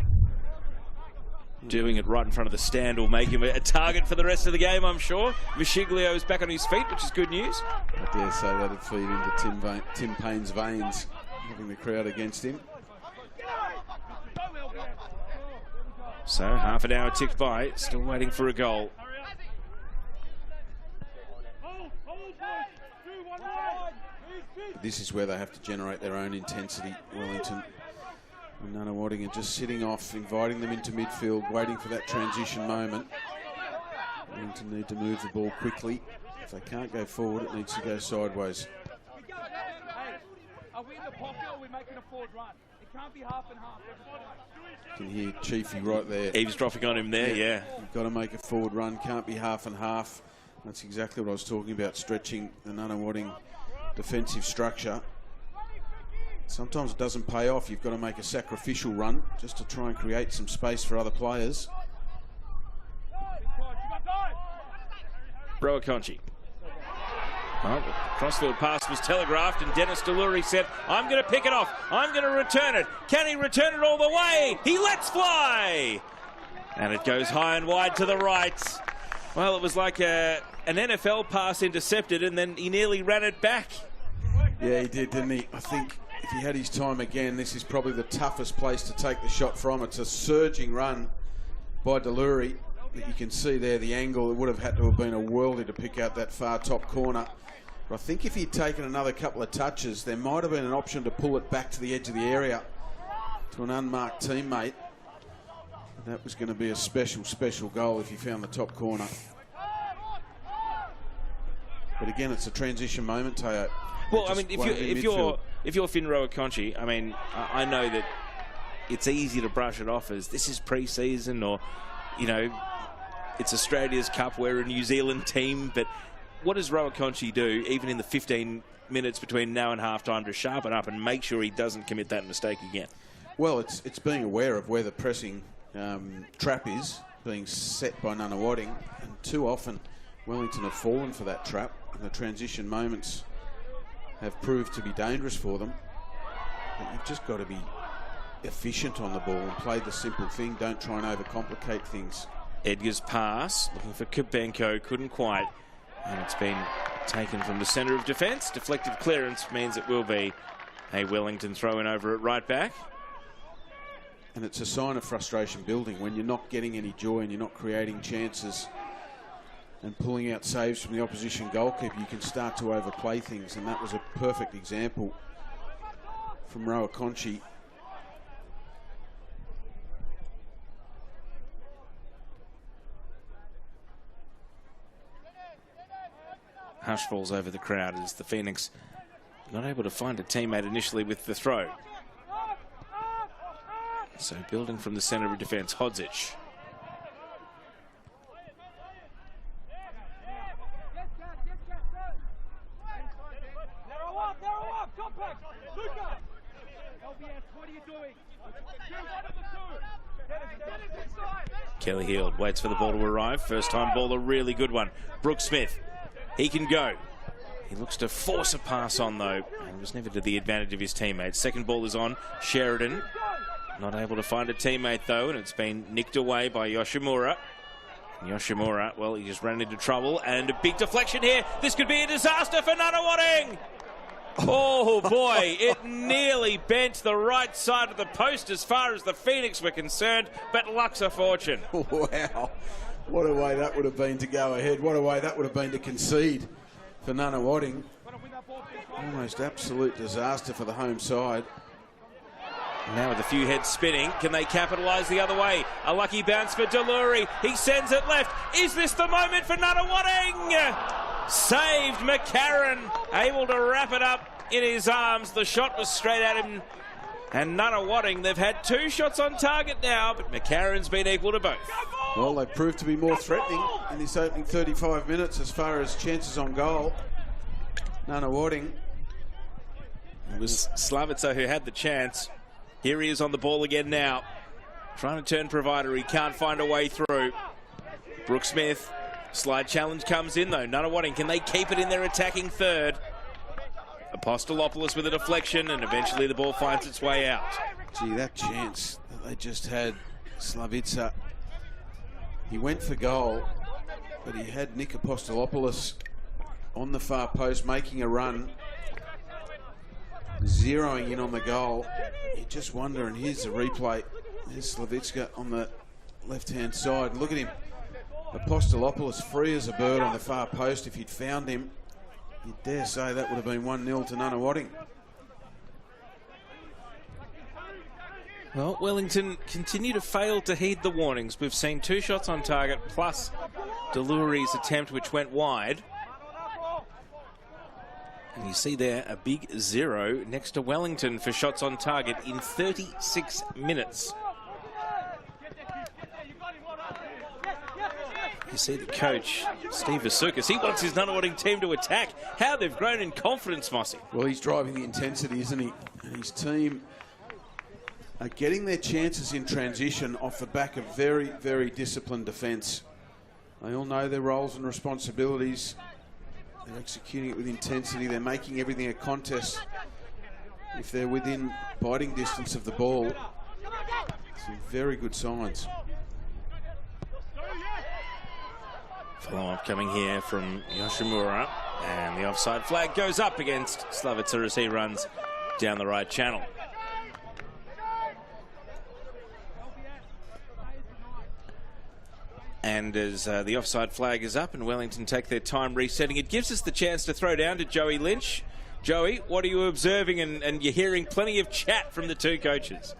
Doing it right in front of the stand will make him a target for the rest of the game, I'm sure. Michiglio is back on his feet, which is good news. I dare say that'd feed into Tim Payne's veins, having the crowd against him. So half an hour ticked by, still waiting for a goal. This is where they have to generate their own intensity, Wellington. And Nunawading are just sitting off, inviting them into midfield, waiting for that transition moment. Wellington need to move the ball quickly. If they can't go forward, it needs to go sideways. Are we in the pocket or are we making a forward run? It can't be half and half. You can hear Chiefy right there. Eavesdropping on him there, yeah. You've got to make a forward run, can't be half and half. That's exactly what I was talking about, stretching the Nunawading defensive structure. Sometimes it doesn't pay off. You've got to make a sacrificial run just to try and create some space for other players. Broakonchi. Well, the crossfield pass was telegraphed and Dennis Deluri said, I'm going to pick it off. I'm going to return it. Can he return it all the way? He lets fly. And it goes high and wide to the right. Well, it was like an NFL pass intercepted and then he nearly ran it back. Yeah, he did, didn't he? I think if he had his time again, this is probably the toughest place to take the shot from. It's a surging run by Deluri. But you can see there the angle. It would have had to have been a worldie to pick out that far top corner. But I think if he'd taken another couple of touches, there might have been an option to pull it back to the edge of the area to an unmarked teammate. That was going to be a special, special goal if he found the top corner. But again, it's a transition moment, Teo. Well, I mean, if you're Finro Akonchi, I mean, I know that it's easy to brush it off as this is pre-season or, you know, it's Australia's Cup, we're a New Zealand team, but what does Roakonchi do, even in the 15 minutes between now and half-time, to sharpen up and make sure he doesn't commit that mistake again? Well, it's being aware of where the pressing trap is, being set by Nunawading, and too often Wellington have fallen for that trap, and the transition moments have proved to be dangerous for them. But you've just got to be efficient on the ball and play the simple thing. Don't try and overcomplicate things. Edgar's pass, looking for Kubenko, couldn't quite. And it's been taken from the centre of defence. Deflective clearance means it will be a Wellington throw-in over at right back. And it's a sign of frustration building when you're not getting any joy and you're not creating chances and pulling out saves from the opposition goalkeeper. You can start to overplay things, and that was a perfect example from Roakonchi. hush falls over the crowd as the Phoenix not able to find a teammate initially with the throw. So building from the centre of defence, Hodzic. Kelly Heald waits for the ball to arrive. First time ball, a really good one. Brooke Smith, he can go. He looks to force a pass on though, and was never to the advantage of his teammates. Second ball is on Sheridan. Not able to find a teammate though, and it's been nicked away by Yoshimura. Yoshimura, well, he just ran into trouble, and a big deflection here. This could be a disaster for Nunawading. Oh boy, it nearly bent the right side of the post as far as the Phoenix were concerned, but luck's a fortune. Wow, what a way that would have been to go ahead. What a way that would have been to concede for Nunawading. Almost absolute disaster for the home side. Now with a few heads spinning, can they capitalise the other way? A lucky bounce for Deluri. He sends it left. Is this the moment for Nunawading? Saved McCarron, able to wrap it up in his arms. The shot was straight at him. And Nunawading, they've had 2 shots on target now, but McCarron's been equal to both. Well, they proved to be more threatening in this opening 35 minutes as far as chances on goal. Nunawading. It was Slavica who had the chance. Here he is on the ball again now. Trying to turn provider. He can't find a way through. Brooke Smith. Slide challenge comes in though. Nunawading, can they keep it in their attacking third? Apostolopoulos with a deflection, and eventually the ball finds its way out. Gee, that chance that they just had, Slavica. He went for goal, but he had Nick Apostolopoulos on the far post making a run, zeroing in on the goal. You just wonder, and here's the replay. There's Slavica on the left-hand side. Look at him. Apostolopoulos free as a bird on the far post. If you'd found him, you'd dare say that would have been 1-0 to Nunawading. Well, Wellington continue to fail to heed the warnings. We've seen 2 shots on target, plus Deluri's attempt, which went wide. And you see there a big 0 next to Wellington for shots on target in 36 minutes. You see the coach, Steve Vasukas, he wants his Nunawading team to attack. How they've grown in confidence, Mossy. Well, he's driving the intensity, isn't he? And his team are getting their chances in transition off the back of very, very disciplined defence. They all know their roles and responsibilities. They're executing it with intensity. They're making everything a contest. If they're within biting distance of the ball, some very good signs. Follow-up coming here from Yoshimura, and the offside flag goes up against Slavica as he runs down the right channel. And as the offside flag is up and Wellington take their time resetting, it gives us the chance to throw down to Joey Lynch. Joey, what are you observing? And you're hearing plenty of chat from the 2 coaches.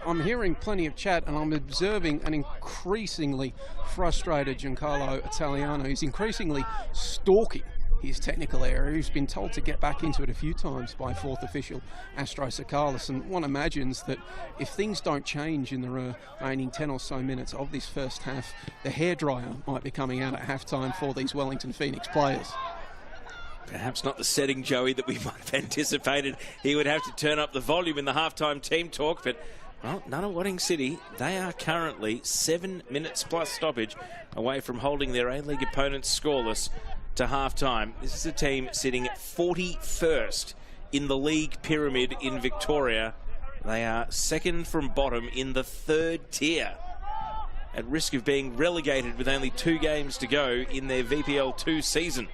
I'm hearing plenty of chat, and I'm observing an increasingly frustrated Giancarlo Italiano. He's increasingly stalking his technical area. He's been told to get back into it a few times by 4th official Astro Sakalis, and one imagines that if things don't change in the remaining 10 or so minutes of this first half, the hairdryer might be coming out at halftime for these Wellington Phoenix players. Perhaps not the setting, Joey, that we might have anticipated. He would have to turn up the volume in the halftime team talk, but well, Nunawading City, they are currently 7 minutes plus stoppage away from holding their A-League opponents scoreless to halftime. This is a team sitting 41st in the league pyramid in Victoria. They are 2nd from bottom in the 3rd tier, at risk of being relegated with only 2 games to go in their VPL 2 season.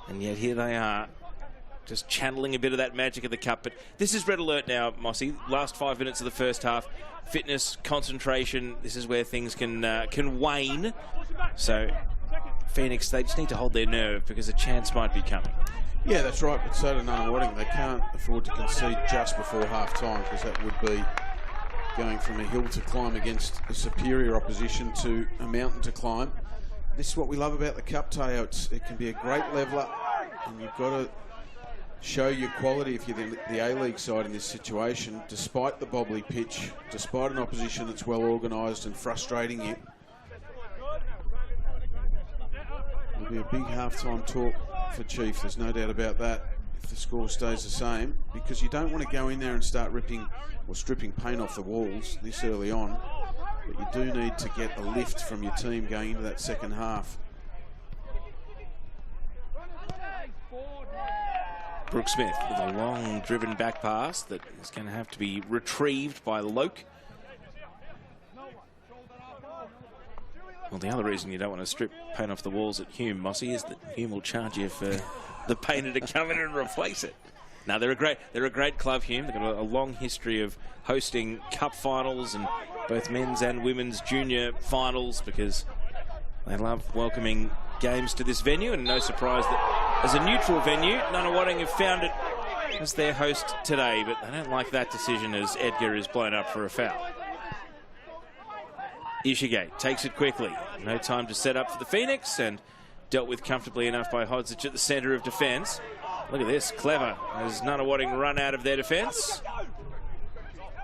And yet here they are, just channeling a bit of that magic of the cup. But this is red alert now, Mossy. Last 5 minutes of the first half. Fitness, concentration, this is where things can wane. So Phoenix, they just need to hold their nerve because a chance might be coming. Yeah, that's right, but so do Nunawading. They can't afford to concede just before half-time, because that would be going from a hill to climb against a superior opposition to a mountain to climb. This is what we love about the Cup, Teo. It can be a great leveller, and you've got to show your quality if you're the A-League side in this situation, despite the bobbly pitch, despite an opposition that's well organised and frustrating you. It'll be a big half-time talk for Chief, there's no doubt about that, if the score stays the same, because you don't want to go in there and start ripping or stripping paint off the walls this early on. But you do need to get a lift from your team going into that second half. Brooke Smith with a long driven back pass that is going to have to be retrieved by Loke. Well, the other reason you don't want to strip paint off the walls at Hume, Mossy, is that Hume will charge you for the painter to come in and replace it. Now, they're a great club, Hume. They've got a long history of hosting cup finals and both men's and women's junior finals, because they love welcoming games to this venue, and no surprise that as a neutral venue, Nunawading have found it as their host today, but they don't like that decision as Edgar is blown up for a foul. Ishigate takes it quickly. No time to set up for the Phoenix, and dealt with comfortably enough by Hodzic at the centre of defence. Look at this, clever as Nunawading run out of their defence.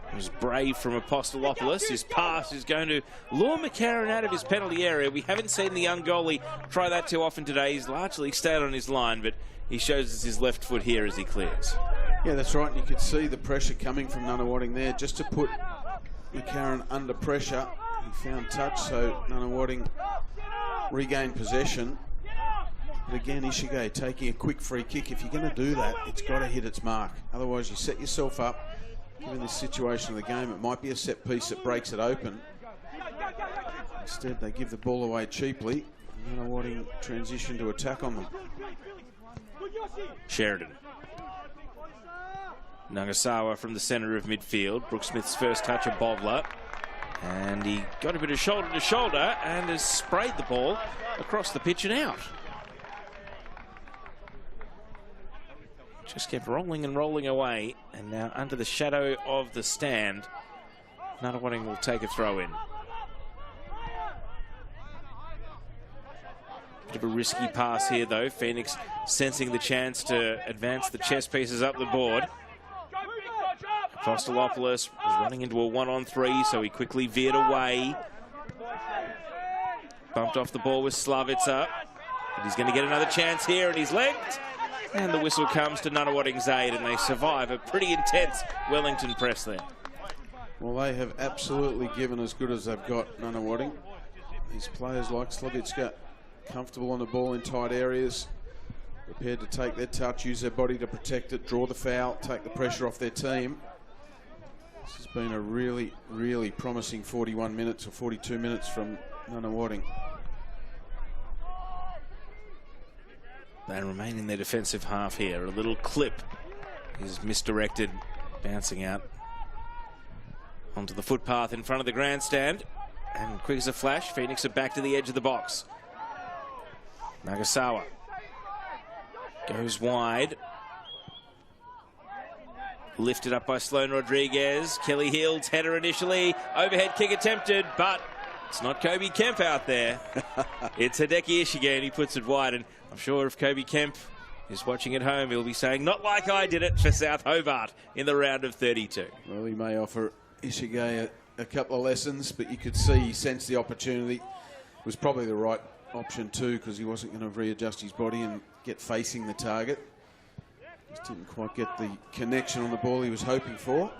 It was brave from Apostolopoulos. His pass is going to lure McCarron out of his penalty area. We haven't seen the young goalie try that too often today. He's largely stayed on his line, but he shows us his left foot here as he clears. Yeah, that's right. And you could see the pressure coming from Nunawading there, just to put McCarron under pressure. He found touch, so Nunawading regained possession. But again, Ishigay taking a quick free kick. If you're going to do that, it's got to hit its mark. Otherwise, you set yourself up. Given this situation of the game, it might be a set piece that breaks it open. Instead, they give the ball away cheaply. Nunawading transition to attack on them. Sheridan. Nagasawa from the centre of midfield. Brooke Smith's first touch, a bobbler. And he got a bit of shoulder to shoulder and has sprayed the ball across the pitch and out. Just kept rolling and rolling away, and now under the shadow of the stand, Nunawading will take a throw in. Bit of a risky pass here though. Phoenix sensing the chance to advance the chess pieces up the board. Apostolopoulos was running into a 1-on-3, so he quickly veered away. Bumped off the ball with Slavica. But he's going to get another chance here, and he's legged. And the whistle comes to Nunawading's aid, and they survive a pretty intense Wellington press there. Well, they have absolutely given as good as they've got, Nunawading. These players like Slavica, comfortable on the ball in tight areas, prepared to take their touch, use their body to protect it, draw the foul, take the pressure off their team. This has been a really, really promising 41 minutes or 42 minutes from Nunawading. They remain in their defensive half here. A little clip is misdirected, bouncing out onto the footpath in front of the grandstand. And quick as a flash, Phoenix are back to the edge of the box. Nagasawa goes wide. Lifted up by Sloan Rodriguez. Kelly Hield's header initially. Overhead kick attempted, but it's not Kobe Kemp out there. It's Hideki Ishige, and he puts it wide. And I'm sure if Kobe Kemp is watching at home, he'll be saying, not like I did it for South Hobart in the round of 32. Well, he may offer Ishige a couple of lessons, but you could see he sensed the opportunity. It was probably the right option too, because he wasn't going to readjust his body and get facing the target. Just didn't quite get the connection on the ball he was hoping for.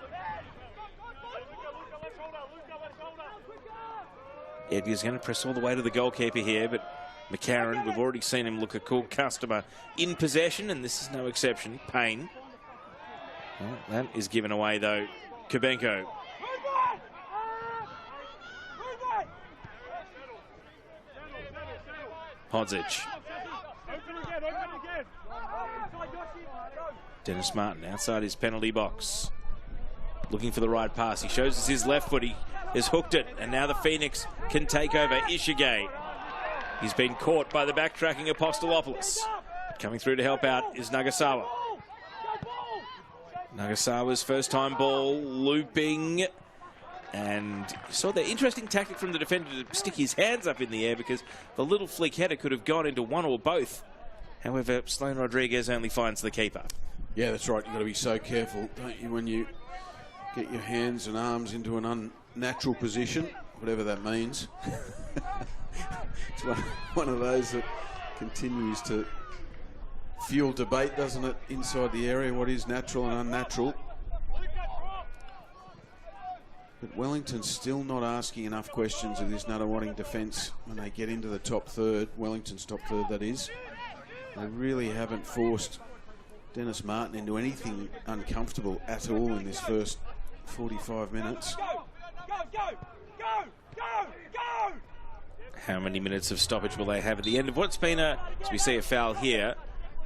Edgar's going to press all the way to the goalkeeper here, but McCarron, we've already seen him look a cool customer in possession, and this is no exception. Payne. Well, that is given away, though. Kubenko. Hodzic. Dennis Martin outside his penalty box. Looking for the right pass. He shows us his left foot. He has hooked it, and now the Phoenix can take over. Ishige. He's been caught by the backtracking Apostolopoulos. Coming through to help out is Nagasawa. Nagasawa's first time ball looping, And you saw the interesting tactic from the defender to stick his hands up in the air because the little flick header could have gone into one or both. However, Sloane Rodriguez only finds the keeper. Yeah, that's right. You've got to be so careful, don't you, when you get your hands and arms into an unnatural position, whatever that means. It's one of those that continues to fuel debate, doesn't it, inside the area, what is natural and unnatural. But Wellington's still not asking enough questions of this Nunawading defence when they get into the top third, Wellington's top third, that is. They really haven't forced Dennis Martin into anything uncomfortable at all in this first 45 minutes. How many minutes of stoppage will they have at the end of what's been as we see a foul here,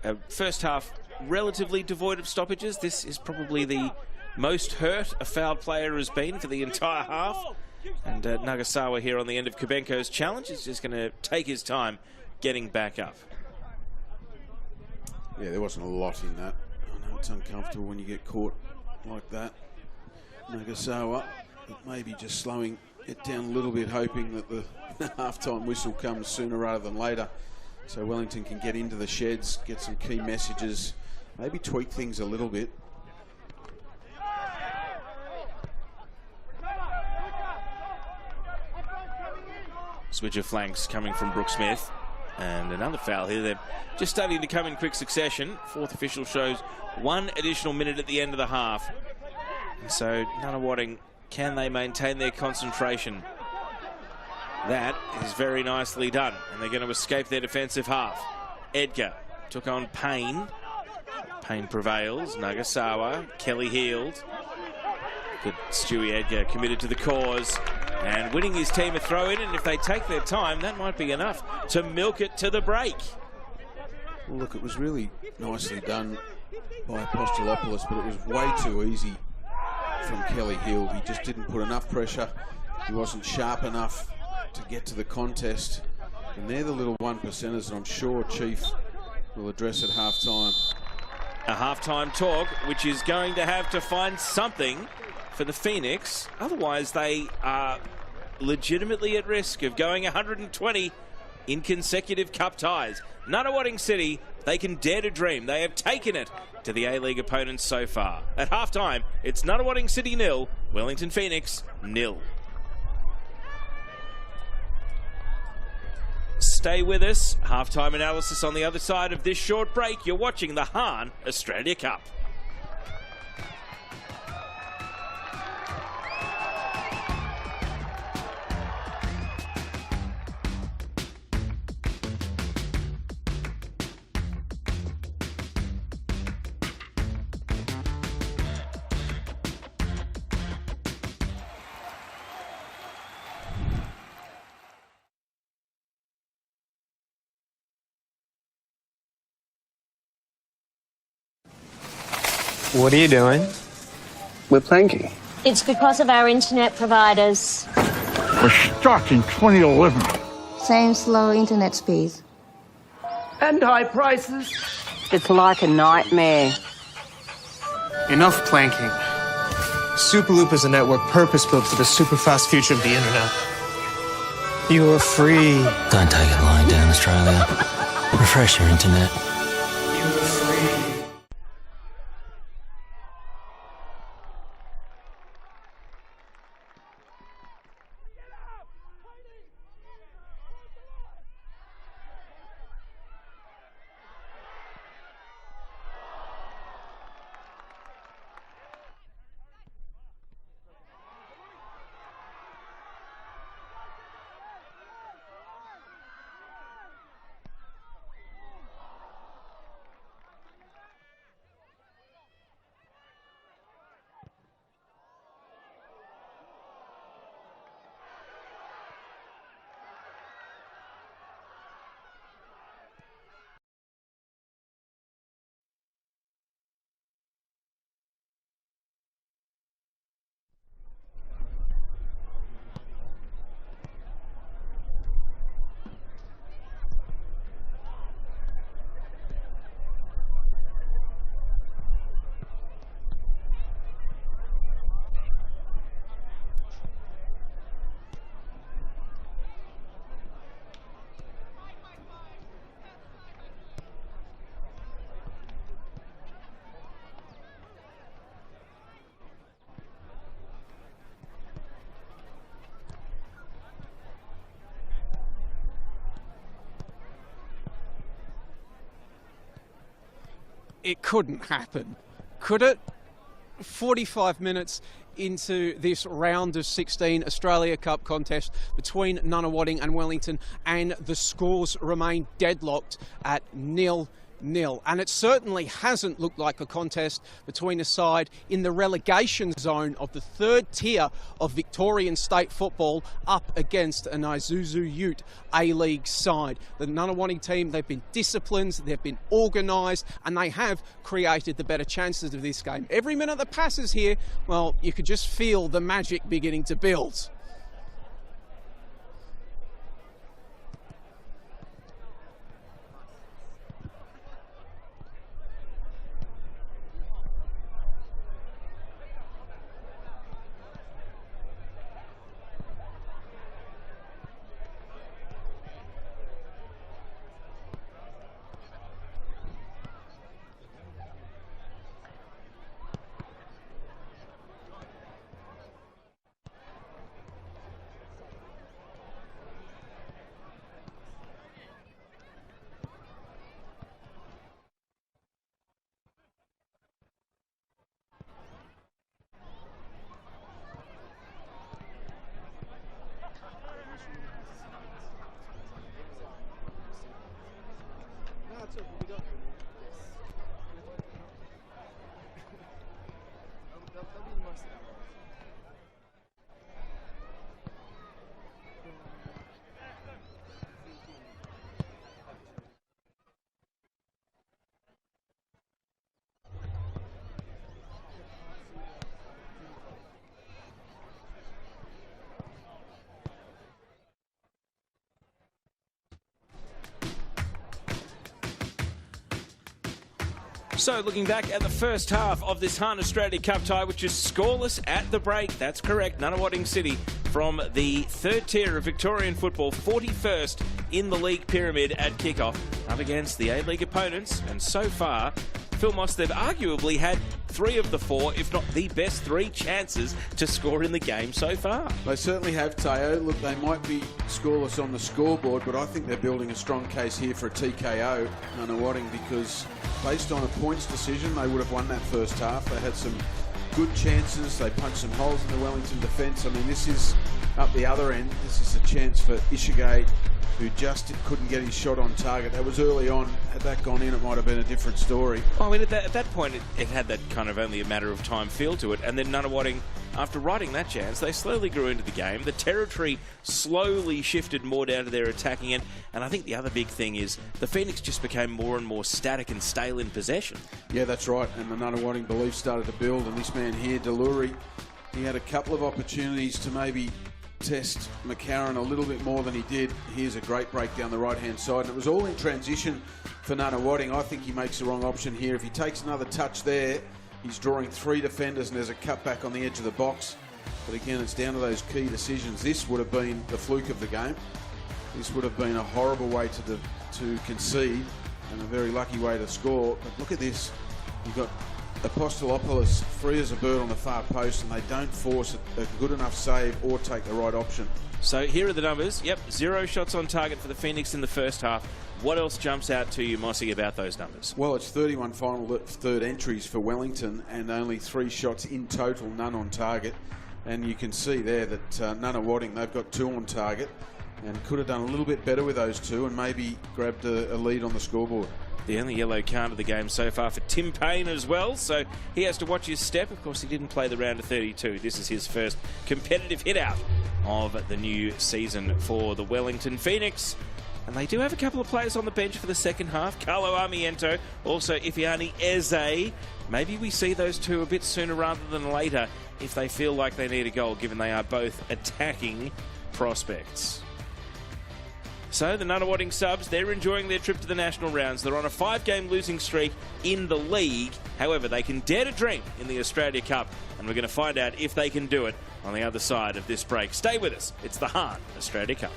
a first half relatively devoid of stoppages? This is probably the most hurt a fouled player has been for the entire half. And Nagasawa here on the end of Kubenko's challenge is just going to take his time getting back up. Yeah, there wasn't a lot in that. I know it's uncomfortable when you get caught like that. Nagasawa, maybe just slowing it down a little bit, hoping that the half-time whistle comes sooner rather than later, so Wellington can get into the sheds, get some key messages, maybe tweak things a little bit. Switch of flanks coming from Brooke Smith. And another foul here. They're just starting to come in quick succession. Fourth official shows 1 additional minute at the end of the half. And so Nunawading, can they maintain their concentration? That is very nicely done. And they're going to escape their defensive half. Edgar took on Payne. Payne prevails. Nagasawa, Kelly healed. Good Stewie Edgar committed to the cause. And winning his team a throw in, and if they take their time, that might be enough to milk it to the break. Well, look, it was really nicely done by Apostolopoulos, but it was way too easy from Kelly Hill. He just didn't put enough pressure. He wasn't sharp enough to get to the contest. And they're the little one percenters, and I'm sure Chief will address at half-time. A half-time talk, which is going to have to find something for the Phoenix. Otherwise, they are legitimately at risk of going 120 in consecutive cup ties. Nunawading City, they can dare to dream. They have taken it to the A-League opponents so far. At halftime, it's Nunawading City 0, Wellington Phoenix 0. Stay with us. Halftime analysis on the other side of this short break. You're watching the Hahn Australia Cup. What are you doing? We're planking. It's because of our internet providers. We're stuck in 2011. Same slow internet speeds. And high prices. It's like a nightmare. Enough planking. Superloop is a network purpose-built for the super-fast future of the internet. You are free. Don't take it lying down, Australia. Refresh your internet. You are free. it couldn't happen, could it? 45 minutes into this round of 16 Australia Cup contest between Nunawading and Wellington, and the scores remain deadlocked at 0-0. And it certainly hasn't looked like a contest between a side in the relegation zone of the third tier of Victorian state football up against an Isuzu Ute A-League side. The Nunawading team, they've been disciplined, they've been organised, and they have created the better chances of this game. Every minute that passes here, well, you could just feel the magic beginning to build. So looking back at the first half of this Hahn Australia Cup tie, which is scoreless at the break. That's correct. Nunawading City from the third tier of Victorian football, 41st in the league pyramid at kickoff, up against the A-League opponents. And so far, Phil Moss, they've arguably had 3 of the 4, if not the best 3 chances to score in the game so far. They certainly have, Teo. Look, they might be scoreless on the scoreboard, but I think they're building a strong case here for a TKO, Nunawading, because based on a points decision, they would have won that first half. They had some good chances. They punched some holes in the Wellington defence. I mean, this is up the other end. This is a chance for Ishigate, who just couldn't get his shot on target. That was early on. Had that gone in, it might have been a different story. Well, I mean, at that point, it had that kind of only a matter of time feel to it. And then Nunawading, after writing that chance, they slowly grew into the game. The territory slowly shifted more down to their attacking end. And I think the other big thing is the Phoenix just became more and more static and stale in possession. Yeah, that's right. And the Nunawading belief started to build. And this man here, Deluri, he had a couple of opportunities to maybe test McCarron a little bit more than he did. Here's a great break down the right-hand side. And it was all in transition for Nunawading. I think he makes the wrong option here. If he takes another touch there, he's drawing 3 defenders and there's a cutback on the edge of the box. But again, it's down to those key decisions. This would have been the fluke of the game. This would have been a horrible way to concede and a very lucky way to score. But look at this. You've got Apostolopoulos free as a bird on the far post, and they don't force a good enough save or take the right option. So here are the numbers. Yep, 0 shots on target for the Phoenix in the first half. What else jumps out to you, Mossy, about those numbers? Well, it's 31 final third entries for Wellington and only 3 shots in total, none on target. And you can see there that Nunawading, they've got 2 on target and could have done a little bit better with those 2 and maybe grabbed a lead on the scoreboard. The only yellow card of the game so far for Tim Payne as well, so he has to watch his step. Of course, he didn't play the round of 32. This is his first competitive hit-out of the new season for the Wellington Phoenix. And they do have a couple of players on the bench for the second half. Carlo Armiento, also Ifiani Eze. Maybe we see those 2 a bit sooner rather than later if they feel like they need a goal, given they are both attacking prospects. So the Nunawading subs, they're enjoying their trip to the national rounds. They're on a 5-game losing streak in the league. However, they can dare to dream in the Australia Cup, and we're going to find out if they can do it on the other side of this break. Stay with us. It's the Hahn Australia Cup.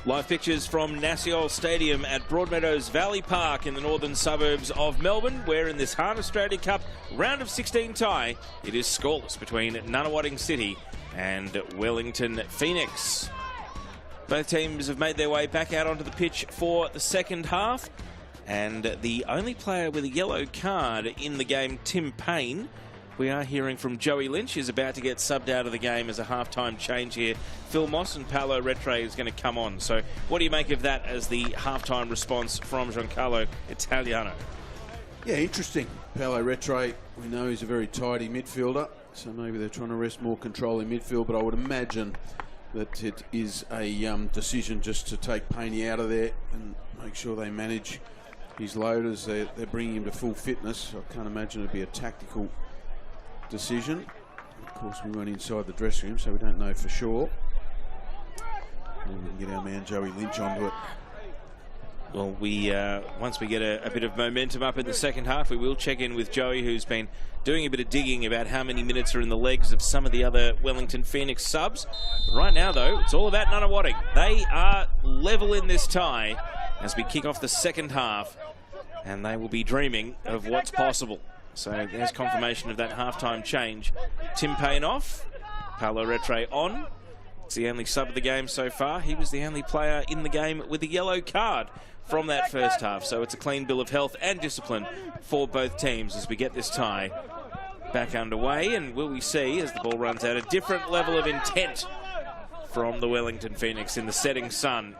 Live pictures from Nassiol Stadium at Broadmeadows Valley Park in the northern suburbs of Melbourne, where in this Hahn Australia Cup round of 16 tie, it is scoreless between Nunawading City and Wellington Phoenix. Both teams have made their way back out onto the pitch for the second half, and the only player with a yellow card in the game, Tim Payne, we are hearing from Joey Lynch, is about to get subbed out of the game as a half-time change here. Phil Moss and Paolo Retre is going to come on. So what do you make of that as the half-time response from Giancarlo Italiano? Yeah, interesting. Paolo Retre, we know he's a very tidy midfielder, so maybe they're trying to wrest more control in midfield, but I would imagine that it is a decision just to take Payne out of there and make sure they manage his load as they're bringing him to full fitness. I can't imagine it'd be a tactical decision. Of course, we weren't inside the dressing room, so we don't know for sure. And we can get our man Joey Lynch onto it. Well, once we get a bit of momentum up in the second half, we will check in with Joey, who's been doing a bit of digging about how many minutes are in the legs of some of the other Wellington Phoenix subs. Right now, though, it's all about Nunawading. They are level in this tie as we kick off the second half, and they will be dreaming of what's possible. So there's confirmation of that halftime change. Tim Payne off, Paolo Retre on. It's the only sub of the game so far. He was the only player in the game with a yellow card from that first half. So it's a clean bill of health and discipline for both teams as we get this tie back underway. And will we see, as the ball runs out, a different level of intent from the Wellington Phoenix in the setting sun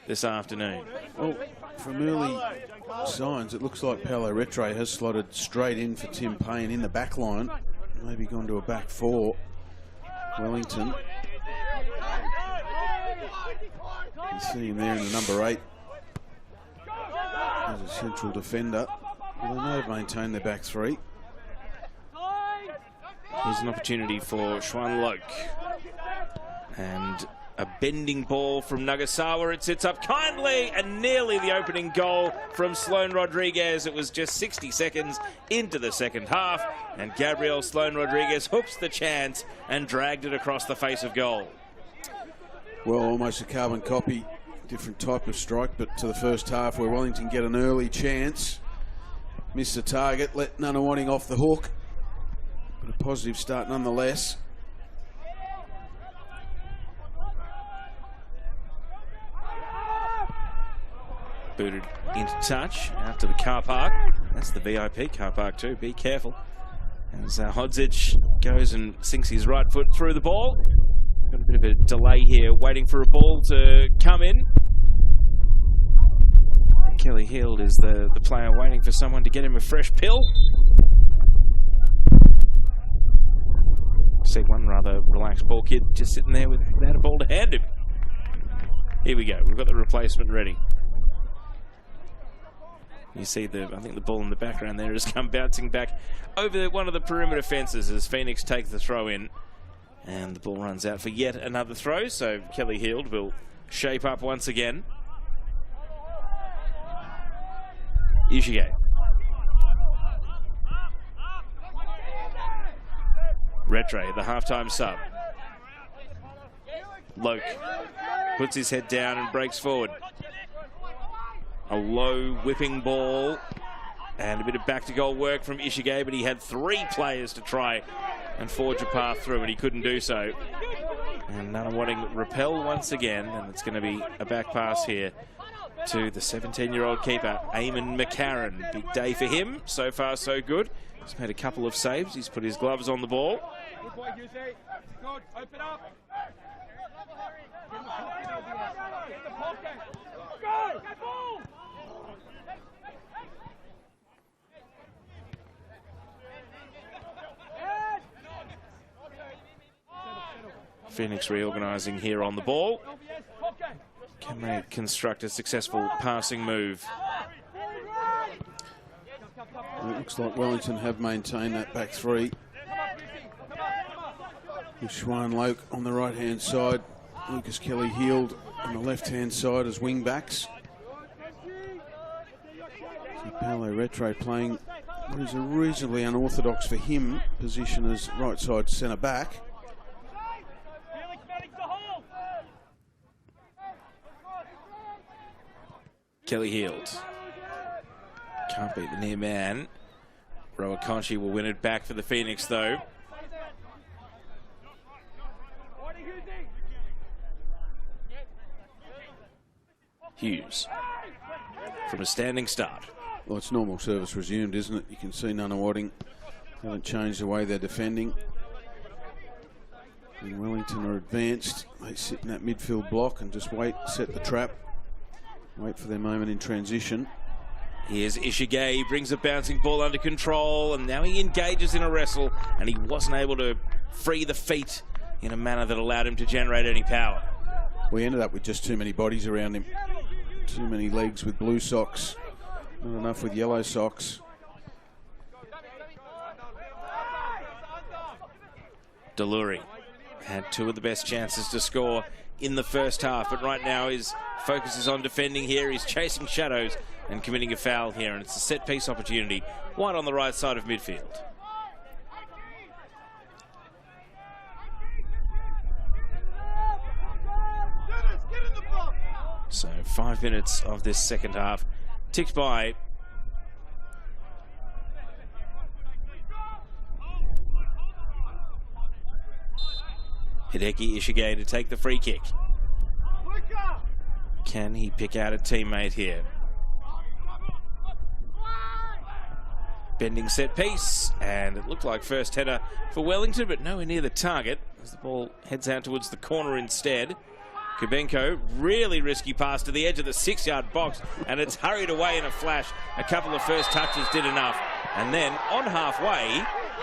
this afternoon? Well, from early signs, it looks like Paolo Retre has slotted straight in for Tim Payne in the back line. Maybe gone to a back four. Wellington. You see him there in the number 8 as a central defender. Well, they may have maintained their back three. Here's an opportunity for Schwan Loke. And a bending ball from Nagasawa. It sits up kindly and nearly the opening goal from Sloan Rodriguez. It was just 60 seconds into the second half, and Gabriel Sloan Rodriguez hooks the chance and dragged it across the face of goal. Well, almost a carbon copy, different type of strike, but to the first half where Wellington get an early chance. Miss the target, let Nunawading off the hook, but a positive start nonetheless. Booted into touch out to the car park. That's the VIP car park too, be careful. As Hodzic goes and sinks his right foot through the ball. Got a bit of a delay here, waiting for a ball to come in. Kelly Hield is the player waiting for someone to get him a fresh pill. See one rather relaxed ball kid just sitting there without a ball to hand him. Here we go, we've got the replacement ready. You see I think the ball in the background there has come bouncing back over one of the perimeter fences as Phoenix take the throw in. And the ball runs out for yet another throw, so Kelly Hield will shape up once again. Ishige. Retre, the halftime sub. Loke puts his head down and breaks forward. A low whipping ball and a bit of back to goal work from Ishige, but he had 3 players to try and forge a path through, and he couldn't do so. And Nunawading repel once again, and it's going to be a back pass here to the 17-year-old keeper, Eamon McCarron. Big day for him. So far, so good. He's made a couple of saves. He's put his gloves on the ball. Good boy, Husey. Good. Open up. Get the pocket. Go! Go ball! Phoenix reorganising here on the ball. Can they construct a successful passing move? It looks like Wellington have maintained that back three. With Schwan Loke on the right-hand side, Lucas Kelly Hield on the left-hand side as wing-backs. So Paolo Retre playing what is a reasonably unorthodox for him position as right-side centre-back. Kelly Heald. Can't beat the near man. Rowakonchi will win it back for the Phoenix, though. Hughes from a standing start. Well, it's normal service resumed, isn't it? You can see Nunawading haven't changed the way they're defending. And Wellington are advanced. They sit in that midfield block and just wait, set the trap, wait for their moment in transition. Here's Ishigay, brings a bouncing ball under control, and now he engages in a wrestle, and he wasn't able to free the feet in a manner that allowed him to generate any power. We ended up with just too many bodies around him. Too many legs with blue socks, not enough with yellow socks. Deluri had two of the best chances to score in the first half, but right now his focus is on defending here. He's chasing shadows and committing a foul here, and it's a set-piece opportunity wide on the right side of midfield. So 5 minutes of this second half ticked by. Hideki Ishigay to take the free kick. Can he pick out a teammate here? Bending set piece, and it looked like first header for Wellington, but nowhere near the target as the ball heads out towards the corner instead. Kubenko, really risky pass to the edge of the 6-yard box, and it's hurried away in a flash. A couple of first touches did enough, and then on halfway,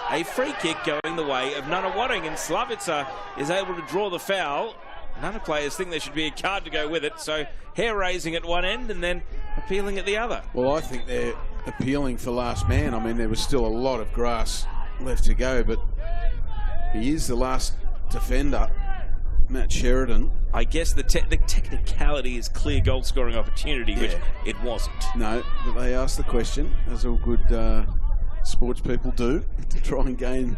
a free kick going the way of Nunawading, and Slavica is able to draw the foul. None players think there should be a card to go with it, so hair-raising at one end and then appealing at the other. Well, I think they're appealing for last man. I mean, there was still a lot of grass left to go, but he is the last defender, Matt Sheridan. I guess the technicality is clear goal-scoring opportunity, which it wasn't. No, but they asked the question, as all good sports people do, to try and gain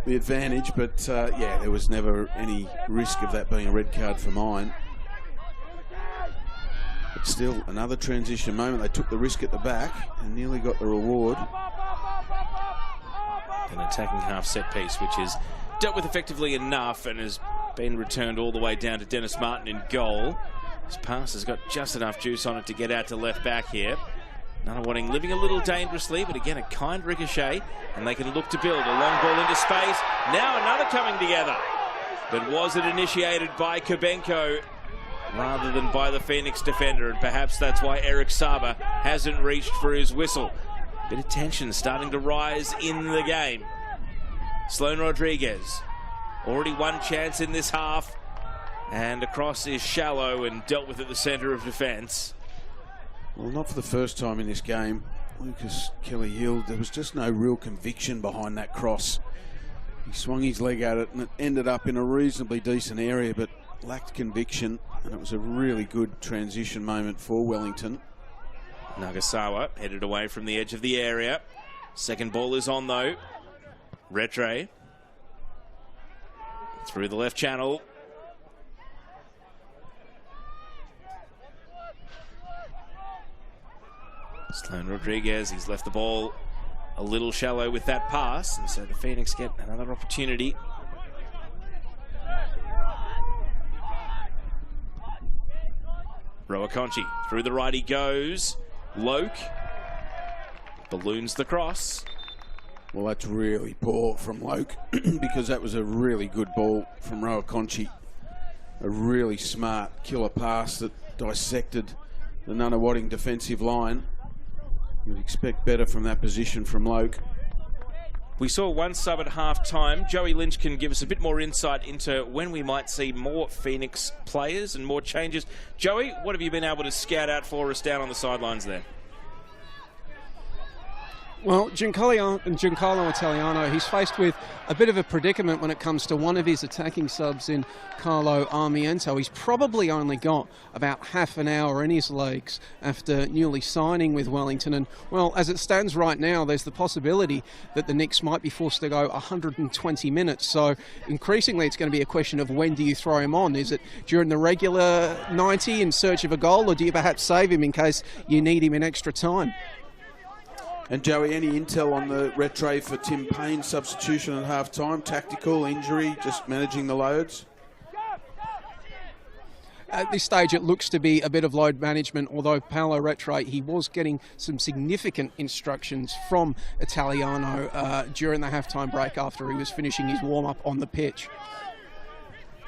the advantage. But yeah, there was never any risk of that being a red card for mine. But still, another transition moment. They took the risk at the back and nearly got the reward. An attacking half set piece, which is dealt with effectively enough and has been returned all the way down to Dennis Martin in goal. His pass has got just enough juice on it to get out to left back here. Nunawading living a little dangerously, but again a kind ricochet, and they can look to build a long ball into space. Now another coming together, but was it initiated by Kubenko rather than by the Phoenix defender? And perhaps that's why Eric Saba hasn't reached for his whistle. Bit of tension starting to rise in the game. Sloan Rodriguez, already one chance in this half, and across is shallow and dealt with at the centre of defence. Well, not for the first time in this game. Lucas Kelly-Heald, there was just no real conviction behind that cross. He swung his leg at it and it ended up in a reasonably decent area, but lacked conviction, and it was a really good transition moment for Wellington. Nagasawa headed away from the edge of the area. Second ball is on though. Retre through the left channel. Sloan Rodriguez, he's left the ball a little shallow with that pass, and so the Phoenix get another opportunity. Rowakonchi through the right he goes. Loke balloons the cross. Well, that's really poor from Loke because that was a really good ball from Rowakonchi. A really smart killer pass that dissected the Nunawading defensive line. You'd expect better from that position from Loke. We saw one sub at half-time. Joey Lynch can give us a bit more insight into when we might see more Phoenix players and more changes. Joey, what have you been able to scout out for us down on the sidelines there? Well, Giancarlo Italiano, he's faced with a bit of a predicament when it comes to one of his attacking subs in Carlo Armiento. He's probably only got about half an hour in his legs after newly signing with Wellington. And, well, as it stands right now, there's the possibility that the Knicks might be forced to go 120 minutes. So increasingly it's going to be a question of when do you throw him on? Is it during the regular 90 in search of a goal, or do you perhaps save him in case you need him in extra time? And Joey, any intel on the retray for Tim Payne's substitution at half-time? Tactical, injury, just managing the loads? At this stage, it looks to be a bit of load management, although Paolo Retre, he was getting some significant instructions from Italiano during the halftime break after he was finishing his warm-up on the pitch.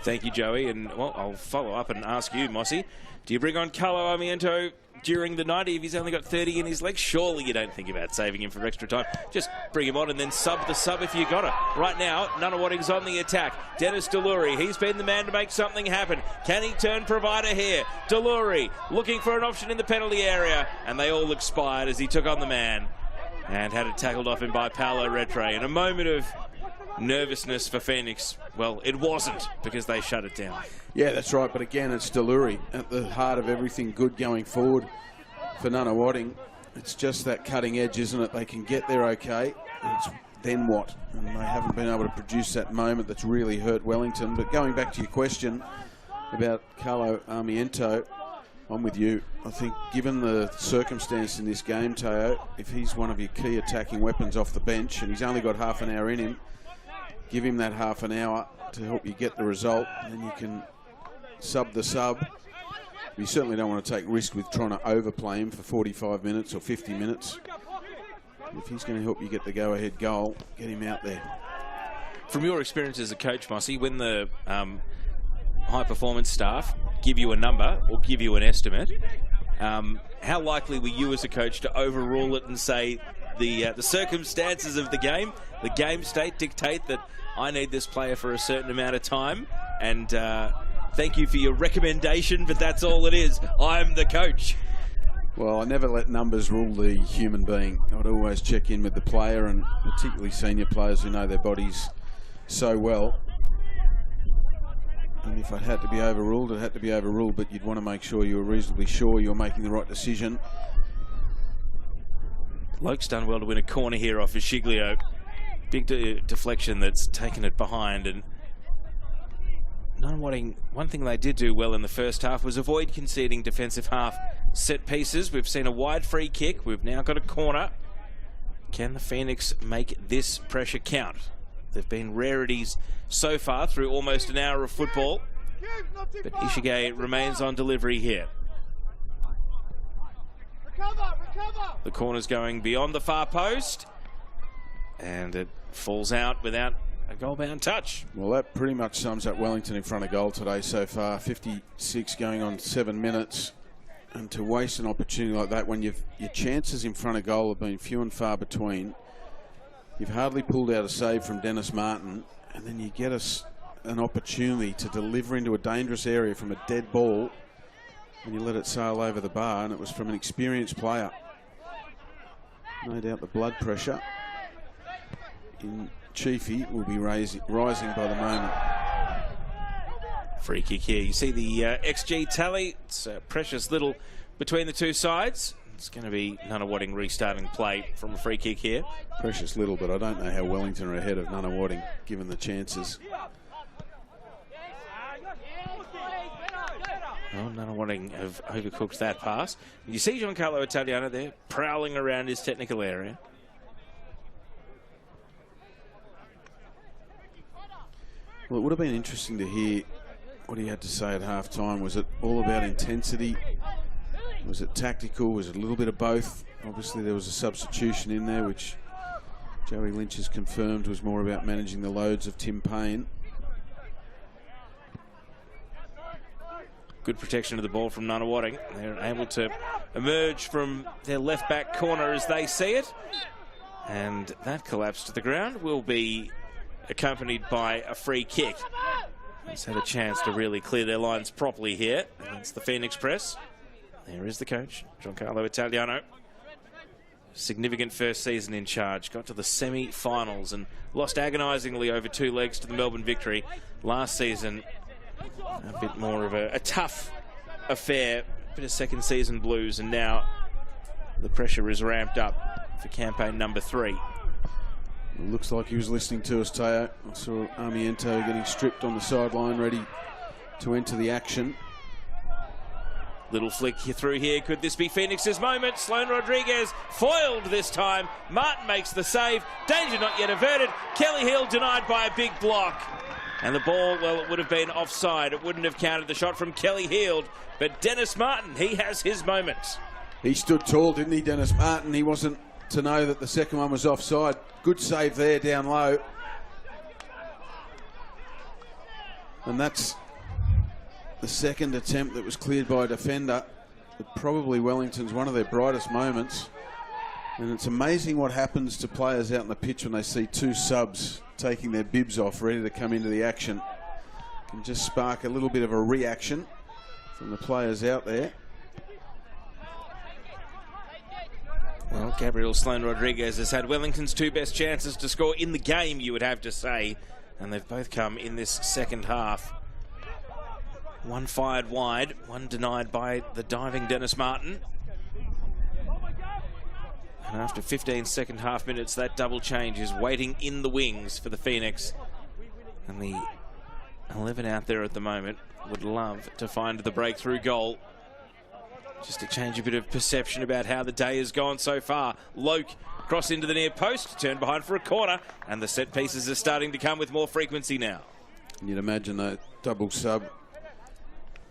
Thank you, Joey. And, well, I'll follow up and ask you, Mossy, do you bring on Carlo Armiento during the 90 if he's only got 30 in his legs? Surely you don't think about saving him for extra time. Just bring him on and then sub the sub if you got it. Right now, Nunawading's on the attack. Dennis Delury, he's been the man to make something happen. Can he turn provider here? Delury looking for an option in the penalty area, and they all expired as he took on the man and had it tackled off him by Paolo Retre. In a moment of nervousness for Phoenix, well, it wasn't, because they shut it down. Yeah, that's right. But again, it's Delury at the heart of everything good going forward for Nunawading. It's just that cutting edge, isn't it? They can get there okay. It's then what? And they haven't been able to produce that moment that's really hurt Wellington. But going back to your question about Carlo Armiento, I'm with you. I think given the circumstance in this game, Teo, if he's one of your key attacking weapons off the bench and he's only got half an hour in him, give him that half an hour to help you get the result, and then you can sub the sub. You certainly don't want to take risk with trying to overplay him for 45 minutes or 50 minutes. If he's going to help you get the go-ahead goal, get him out there. From your experience as a coach, Mossy, when the high-performance staff give you a number or give you an estimate, how likely were you as a coach to overrule it and say the circumstances of the game state dictate that I need this player for a certain amount of time, and thank you for your recommendation, but that's all it is. I'm the coach. Well, I never let numbers rule the human being. I'd always check in with the player, and particularly senior players who know their bodies so well. And if it had to be overruled, it had to be overruled, but you'd want to make sure you were reasonably sure you're making the right decision. Loke's done well to win a corner here off Ishiglio. Big deflection that's taken it behind, and Nunawading, one thing they did do well in the first half was avoid conceding defensive half set pieces. We've seen a wide free kick. We've now got a corner. Can the Phoenix make this pressure count? They've been rarities so far through almost an hour of football, but Ishige remains on delivery here. The corner's going beyond the far post, and it falls out without a goal-bound touch. Well, that pretty much sums up Wellington in front of goal today so far. 56 going on 7 minutes. And to waste an opportunity like that when your chances in front of goal have been few and far between. You've hardly pulled out a save from Dennis Martin, and then you get an opportunity to deliver into a dangerous area from a dead ball, and you let it sail over the bar, and it was from an experienced player. No doubt the blood pressure in Chiefy will be rising by the moment. Free kick here. You see the XG tally. It's precious little between the two sides. It's going to be Nunawading restarting play from a free kick here. Precious little, but I don't know how Wellington are ahead of Nunawading given the chances. Well, Nunawading have overcooked that pass. You see Giancarlo Italiano there prowling around his technical area. Well, it would have been interesting to hear what he had to say at half-time. Was it all about intensity? Was it tactical? Was it a little bit of both? Obviously, there was a substitution in there, which Joey Lynch has confirmed was more about managing the loads of Tim Payne. Good protection of the ball from Nunawading. They're able to emerge from their left-back corner as they see it. And that collapse to the ground will be accompanied by a free kick. He's had a chance to really clear their lines properly here against the Phoenix press. There is the coach, Giancarlo Italiano. significant first season in charge. Got to the semi-finals and lost agonisingly over 2 legs to the Melbourne Victory. Last season, a bit more of a tough affair, a bit of second season blues, and now the pressure is ramped up for campaign number 3. It looks like he was listening to us, Teo. I saw Armiento getting stripped on the sideline, ready to enter the action. Little flick through here. Could this be Phoenix's moment? Sloane Rodriguez foiled this time. Martin makes the save. Danger not yet averted. Kelly Hill denied by a big block. And the ball, well, it would have been offside. It wouldn't have counted the shot from Kelly Hill. But Dennis Martin, he has his moments. He stood tall, didn't he, Dennis Martin? He wasn't to know that the second one was offside. Good save there down low. And that's the second attempt that was cleared by a defender. But probably Wellington's one of their brightest moments. And it's amazing what happens to players out on the pitch when they see 2 subs taking their bibs off, ready to come into the action. Can just spark a little bit of a reaction from the players out there. Well, Gabriel Sloane Rodriguez has had Wellington's 2 best chances to score in the game, you would have to say. And they've both come in this second half. One fired wide, one denied by the diving Dennis Martin. And after 15 second half minutes, that double change is waiting in the wings for the Phoenix. And the 11 out there at the moment would love to find the breakthrough goal. Just to change a bit of perception about how the day has gone so far. Loke cross into the near post, turn behind for a corner, and the set pieces are starting to come with more frequency now. You'd imagine that double sub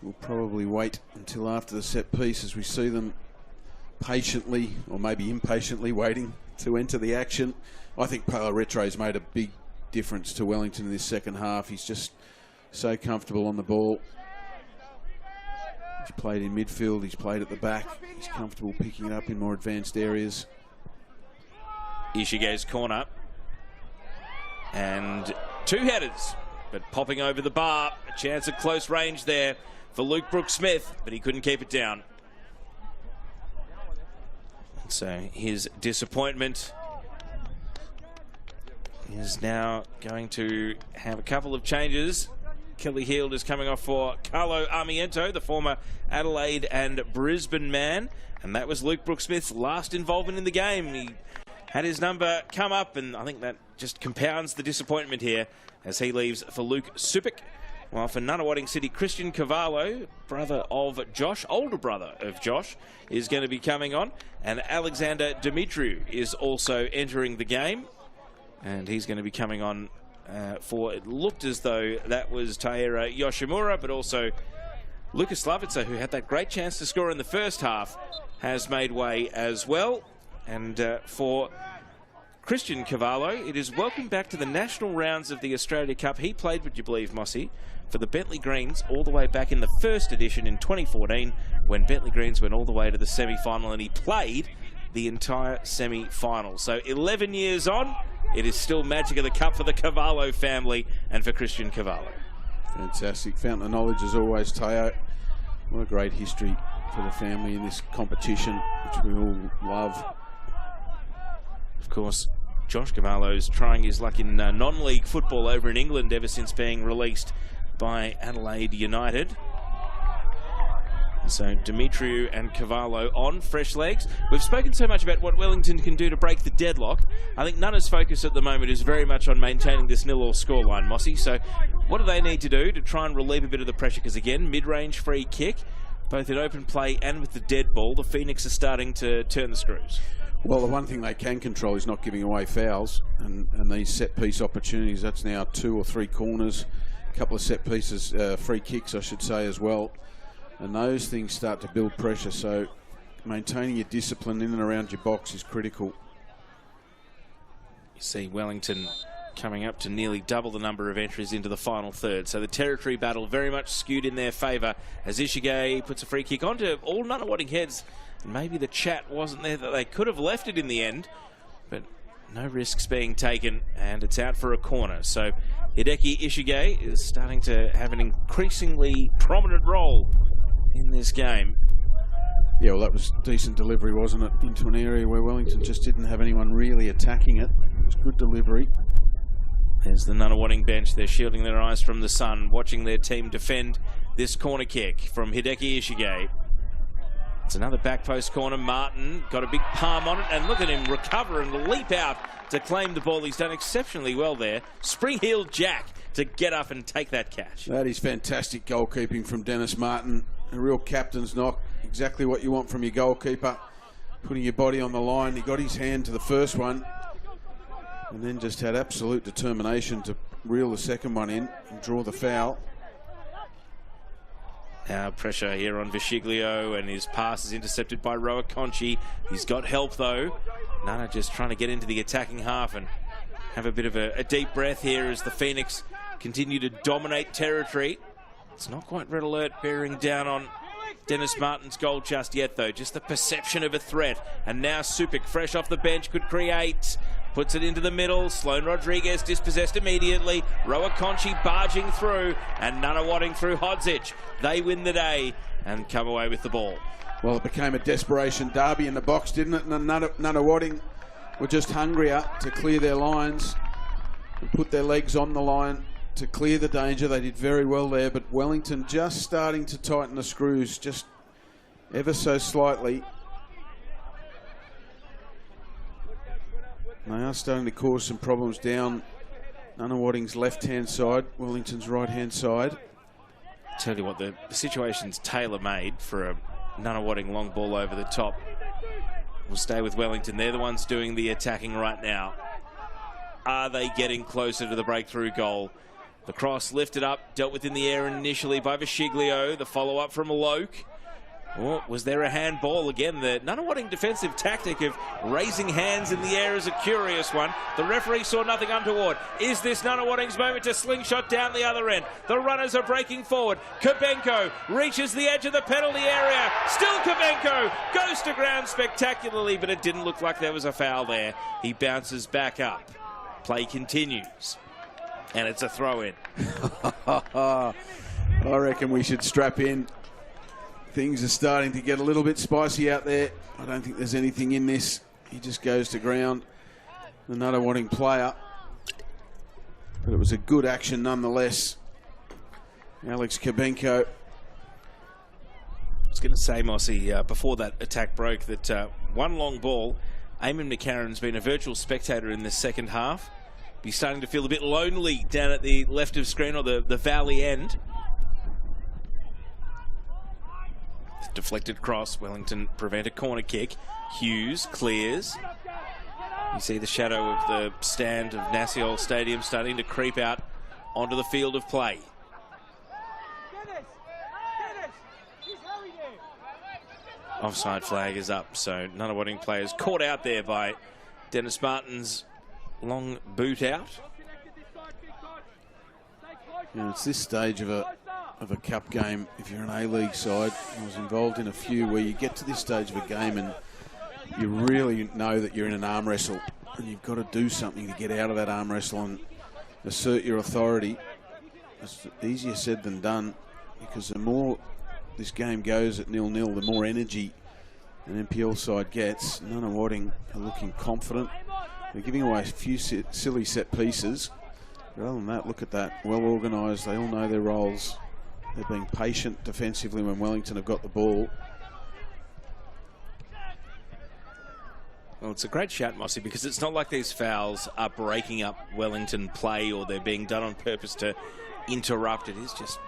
will probably wait until after the set piece as we see them patiently, or maybe impatiently, waiting to enter the action. I think Palo Retro's made a big difference to Wellington in this second half. He's just so comfortable on the ball. He's played in midfield, he's played at the back. He's comfortable picking it up in more advanced areas. Ishige's corner. And 2 headers, but popping over the bar. A chance at close range there for Luke Brooks-Smith, but he couldn't keep it down. So his disappointment is now going to have a couple of changes. Kelly Hill is coming off for Carlo Armiento, the former Adelaide and Brisbane man. And that was Luke Brooks-Smith's last involvement in the game. He had his number come up, and I think that just compounds the disappointment here as he leaves for Luke Supik. While for Nunawading City, Christian Cavallo, brother of Josh, older brother of Josh, is going to be coming on. And Alexander Dimitriou is also entering the game. And he's going to be coming on for, it looked as though that was Taira Yoshimura, but also Lucas Slavica, who had that great chance to score in the first half, has made way as well. And for Christian Cavallo, it is welcome back to the national rounds of the Australia Cup. He played, would you believe, Mossy, for the Bentley Greens all the way back in the first edition in 2014, when Bentley Greens went all the way to the semi-final, and he played the entire semi-final. So 11 years on, it is still magic of the cup for the Cavallo family and for Christian Cavallo. Fantastic. Fountain of knowledge as always, Teo. What a great history for the family in this competition, which we all love. Of course, Josh Cavallo's trying his luck in non-league football over in England ever since being released by Adelaide United. So Dimitriou and Cavallo on fresh legs. We've spoken so much about what Wellington can do to break the deadlock. I think Nuna's focus at the moment is very much on maintaining this 0-0 scoreline, Mossy. So what do they need to do to try and relieve a bit of the pressure? Because again, mid-range free kick, both in open play and with the dead ball, the Phoenix are starting to turn the screws. Well, the one thing they can control is not giving away fouls, and these set-piece opportunities. That's now 2 or 3 corners, a couple of set pieces, free kicks, I should say, as well. And those things start to build pressure, so maintaining your discipline in and around your box is critical. You see Wellington coming up to nearly double the number of entries into the final third. So the territory battle very much skewed in their favour as Ishige puts a free kick onto all Nunawading heads. And maybe the chat wasn't there that they could have left it in the end, but no risks being taken, and it's out for a corner. So Hideki Ishige is starting to have an increasingly prominent role in this game. Yeah, well, that was decent delivery, wasn't it? Into an area where Wellington just didn't have anyone really attacking it. It was good delivery. There's the Nunawading bench. They're shielding their eyes from the sun, watching their team defend this corner kick from Hideki Ishige. It's another back post corner. Martin got a big palm on it, and look at him recover and leap out to claim the ball. He's done exceptionally well there. Spring-heeled Jack to get up and take that catch. That is fantastic goalkeeping from Dennis Martin. A real captain's knock. Exactly what you want from your goalkeeper. Putting your body on the line. He got his hand to the first one and then just had absolute determination to reel the second one in and draw the foul. Now pressure here on Visciglio, and his pass is intercepted by Roa Conchi. He's got help though. Nana just trying to get into the attacking half and have a bit of a deep breath here as the Phoenix continue to dominate territory. It's not quite red alert bearing down on Dennis Martin's goal just yet though. Just the perception of a threat. And now Supik, fresh off the bench, could create. Puts it into the middle. Sloane Rodriguez dispossessed immediately. Roa Conchi barging through, and Nunawading through Hodzic. They win the day and come away with the ball. Well, it became a desperation derby in the box, didn't it? And Nunawading were just hungrier to clear their lines and put their legs on the line to clear the danger. They did very well there, but Wellington just starting to tighten the screws just ever so slightly. They are starting to cause some problems down Nunawading's left-hand side, Wellington's right-hand side. Tell you what, the situation's tailor-made for a Nunawading long ball over the top. We'll stay with Wellington. They're the ones doing the attacking right now. Are they getting closer to the breakthrough goal? The cross lifted up, dealt with in the air initially by Visciglio. The follow-up from Loke. Oh, was there a handball? Again, the Nunawading defensive tactic of raising hands in the air is a curious one. The referee saw nothing untoward. Is this Nunawading's moment to slingshot down the other end? The runners are breaking forward. Kabenko reaches the edge of the penalty area. Still Kabenko goes to ground spectacularly, but it didn't look like there was a foul there. He bounces back up. Play continues. And it's a throw-in. I reckon we should strap in. Things are starting to get a little bit spicy out there. I don't think there's anything in this. He just goes to ground. The Nunawading player. But it was a good action nonetheless. Alex Kabenko. I was going to say, Mossy, before that attack broke, that one long ball, Eamon McCarron's been a virtual spectator in this second half. He's starting to feel a bit lonely down at the left of screen, or the valley end. Deflected cross. Wellington prevent a corner kick. Hughes clears. You see the shadow of the stand of Nassiol Stadium starting to creep out onto the field of play. Offside flag is up, so Nunawading players caught out there by Dennis Martin's long boot out. Yeah, it's this stage of a cup game. If you're an A-League side, I was involved in a few where you get to this stage of a game and you really know that you're in an arm wrestle and you've got to do something to get out of that arm wrestle and assert your authority. It's easier said than done, because the more this game goes at 0-0, the more energy an NPL side gets. Nunawading are looking confident. They're giving away a few silly set pieces. But other than that, look at that. Well organised. They all know their roles. They're being patient defensively when Wellington have got the ball. Well, it's a great shout, Mossy, because it's not like these fouls are breaking up Wellington play or they're being done on purpose to interrupt. It is just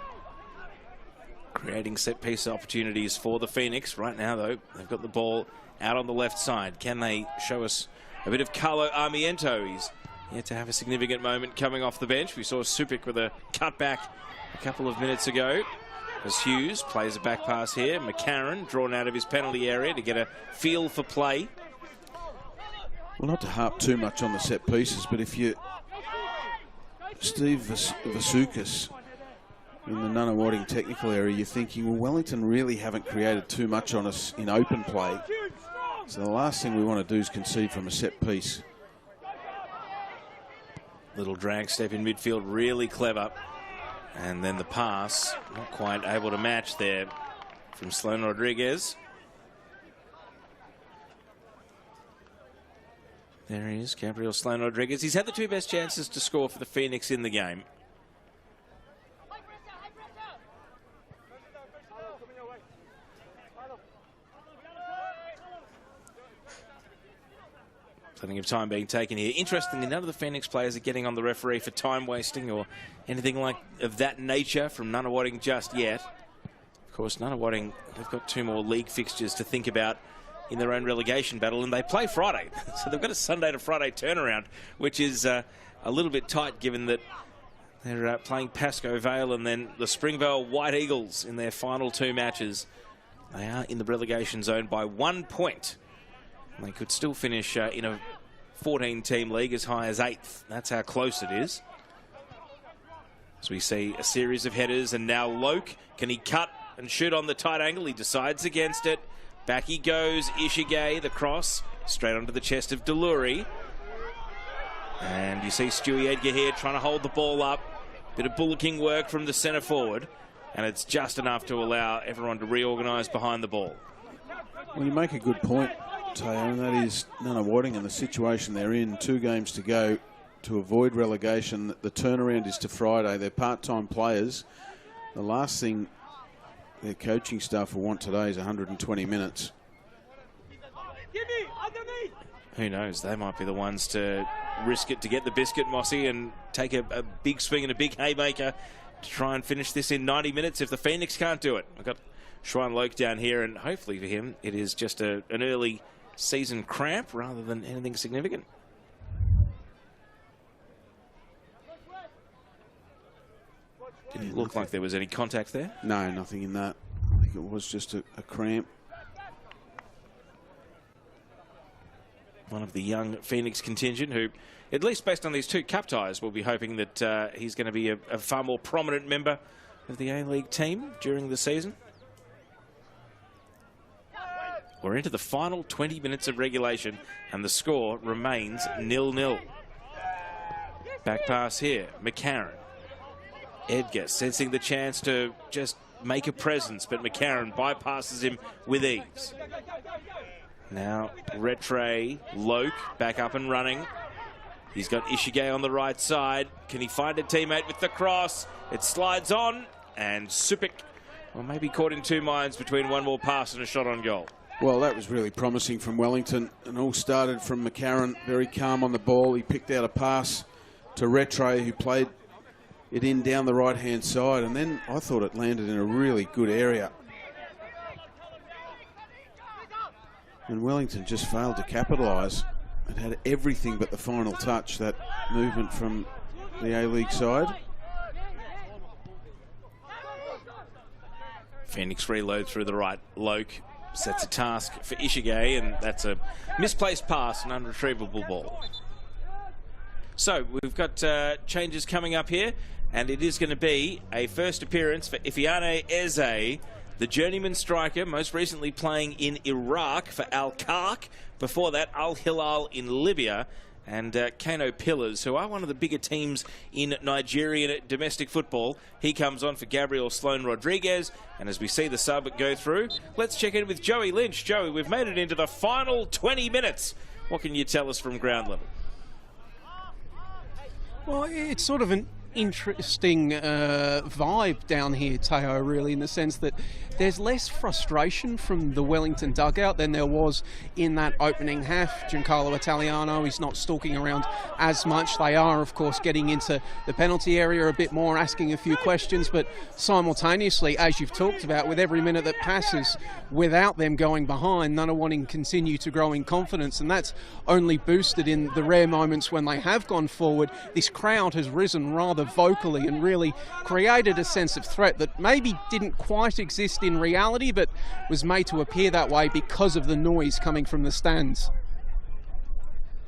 creating set-piece opportunities for the Phoenix. Right now, though, they've got the ball out on the left side. Can they show us a bit of Carlo Armiento? He's yet to have a significant moment coming off the bench. We saw Supik with a cutback a couple of minutes ago as Hughes plays a back pass here. McCarron drawn out of his penalty area to get a feel for play. Well, not to harp too much on the set pieces, but if you... Steve Vasukas in the Nunawading technical area, you're thinking, well, Wellington really haven't created too much on us in open play. So the last thing we want to do is concede from a set piece. Little drag step in midfield, really clever. And then the pass, not quite able to match there from Sloane Rodriguez. There he is, Gabriel Sloan Rodriguez. He's had the 2 best chances to score for the Phoenix in the game. Plenty of time being taken here. Interestingly, none of the Phoenix players are getting on the referee for time wasting or anything like of that nature from Nunawading just yet. Of course, Nunawading, they've got 2 more league fixtures to think about in their own relegation battle, and they play Friday. So they've got a Sunday to Friday turnaround, which is a little bit tight given that they're playing Pascoe Vale and then the Springvale White Eagles in their final 2 matches. They are in the relegation zone by 1 point. They could still finish in a 14-team league as high as 8th. That's how close it is. As we see a series of headers, and now Loke, can he cut and shoot on the tight angle? He decides against it. Back he goes, Ishige, the cross, straight onto the chest of Deluri. And you see Stewie Edgar here trying to hold the ball up. Bit of bullocking work from the centre forward. And it's just enough to allow everyone to reorganise behind the ball. Well, you make a good point, Teo, and that is Nunawading and the situation they're in. 2 games to go to avoid relegation. The turnaround is to Friday. They're part-time players. The last thing their coaching staff will want today is 120 minutes. Who knows? They might be the ones to risk it to get the biscuit, Mossy, and take a big swing and a big haymaker to try and finish this in 90 minutes if the Phoenix can't do it. I've got Schwein Loke down here, and hopefully for him it is just an early season cramp rather than anything significant. Didn't look like there was any contact there. No, nothing in that. I think it was just a cramp. One of the young Phoenix contingent who, at least based on these 2 cup ties, will be hoping that he's going to be a far more prominent member of the A-League team during the season. We're into the final 20 minutes of regulation and the score remains 0-0. Back pass here, McCarron. Edgar sensing the chance to just make a presence, but McCarron bypasses him with ease. Now, Retre, Loke back up and running. He's got Ishige on the right side. Can he find a teammate with the cross? It slides on, and Supik, well, maybe caught in 2 minds between one more pass and a shot on goal. Well, that was really promising from Wellington, and all started from McCarron, very calm on the ball. He picked out a pass to Retre, who played it in down the right-hand side, and then I thought it landed in a really good area. And Wellington just failed to capitalise. It had everything but the final touch, that movement from the A-League side. Phoenix reload through the right. Loke sets a task for Ishige, and that's a misplaced pass, an unretrievable ball. So we've got changes coming up here, and it is going to be a first appearance for Ifiane Eze, the journeyman striker, most recently playing in Iraq for Al-Kark. Before that, Al-Hilal in Libya. And Kano Pillars, who are one of the bigger teams in Nigerian domestic football. He comes on for Gabriel Sloan Rodriguez. And as we see the sub go through, let's check in with Joey Lynch. Joey, we've made it into the final 20 minutes. What can you tell us from ground level? Well, it's sort of an interesting vibe down here, Teo, really, in the sense that there's less frustration from the Wellington dugout than there was in that opening half. Giancarlo Italiano is not stalking around as much. They are, of course, getting into the penalty area a bit more, asking a few questions, but simultaneously, as you've talked about, with every minute that passes without them going behind, Nunawading continue to grow in confidence, and that's only boosted in the rare moments when they have gone forward. This crowd has risen rather vocally and really created a sense of threat that maybe didn't quite exist in reality, but was made to appear that way because of the noise coming from the stands.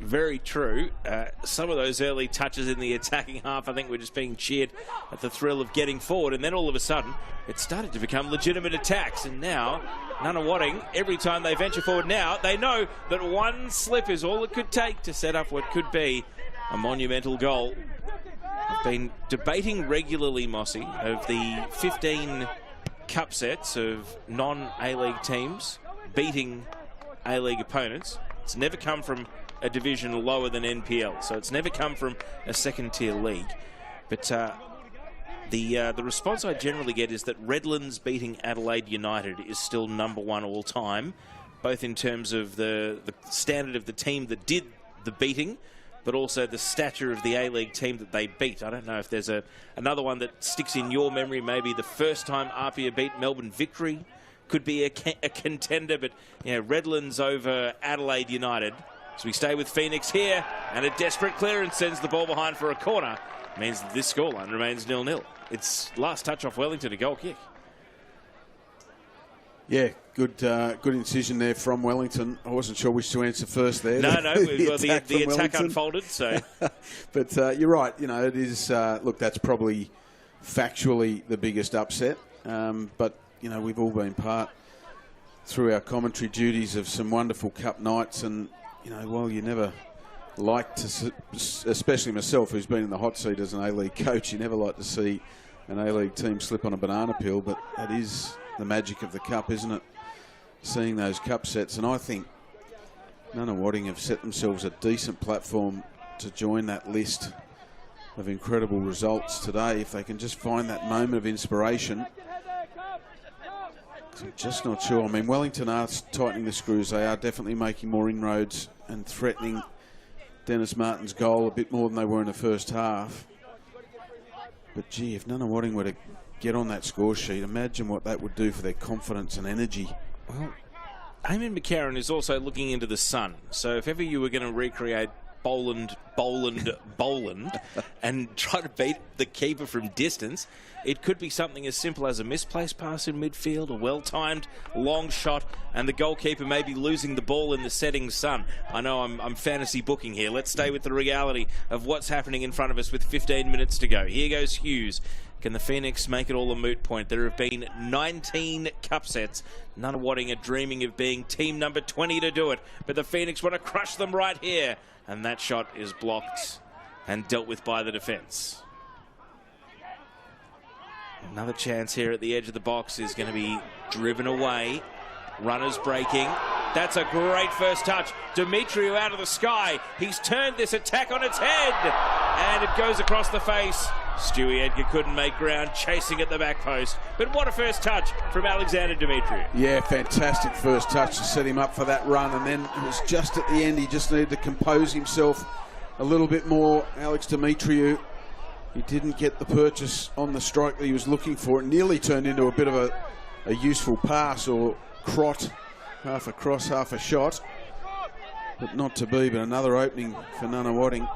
Very true. Some of those early touches in the attacking half, I think, were just being cheered at the thrill of getting forward, and then all of a sudden it started to become legitimate attacks. And now Nunawading, every time they venture forward now, they know that one slip is all it could take to set up what could be a monumental goal. I've been debating regularly, Mossy, of the 15 cup sets of non-A-League teams beating A-League opponents. It's never come from a division lower than NPL, so it's never come from a second-tier league. But the response I generally get is that Redlands beating Adelaide United is still #1 all time, both in terms of the standard of the team that did the beating, but also the stature of the A-League team that they beat. I don't know if there's another one that sticks in your memory. Maybe the first time Apia beat Melbourne Victory could be a contender, but Redlands over Adelaide United. So we stay with Phoenix here, and a desperate clearance sends the ball behind for a corner. Means that this scoreline remains 0-0. It's last touch off Wellington, a goal kick. Yeah, good incision there from Wellington. I wasn't sure which to answer first there. No, the attack Wellington unfolded. So, but you're right. It is. Look, that's probably factually the biggest upset. But we've all been part through our commentary duties of some wonderful cup nights, and while you never like to, especially myself, who's been in the hot seat as an A-League coach, you never like to see an A-League team slip on a banana peel. But that is the magic of the cup, isn't it? Seeing those cup sets, and I think Nunawading have set themselves a decent platform to join that list of incredible results today. If they can just find that moment of inspiration. I'm just not sure. I mean, Wellington are tightening the screws. They are definitely making more inroads and threatening Dennis Martin's goal a bit more than they were in the first half. But gee, if Nunawading were to get on that score sheet, imagine what that would do for their confidence and energy. Well, Eamon McCarron is also looking into the sun. So if ever you were going to recreate Boland, and try to beat the keeper from distance, it could be something as simple as a misplaced pass in midfield, a well-timed long shot, and the goalkeeper may be losing the ball in the setting sun. I know I'm fantasy booking here. Let's stay with the reality of what's happening in front of us with 15 minutes to go. Here goes Hughes. Can the Phoenix make it all a moot point? There have been 19 cup sets. Nunawading are dreaming of being team number 20 to do it, but the Phoenix want to crush them right here. And that shot is blocked and dealt with by the defence. Another chance here at the edge of the box is going to be driven away. Runners breaking. That's a great first touch. Demetriou out of the sky. He's turned this attack on its head. And it goes across the face. Stewie Edgar couldn't make ground, chasing at the back post. But what a first touch from Alexander Demetriou. Yeah, fantastic first touch to set him up for that run. And then it was just at the end, he just needed to compose himself a little bit more. Alex Demetriou, he didn't get the purchase on the strike that he was looking for. It nearly turned into a bit of a useful pass or crot, half a cross, half a shot. But not to be, but another opening for Nunawading.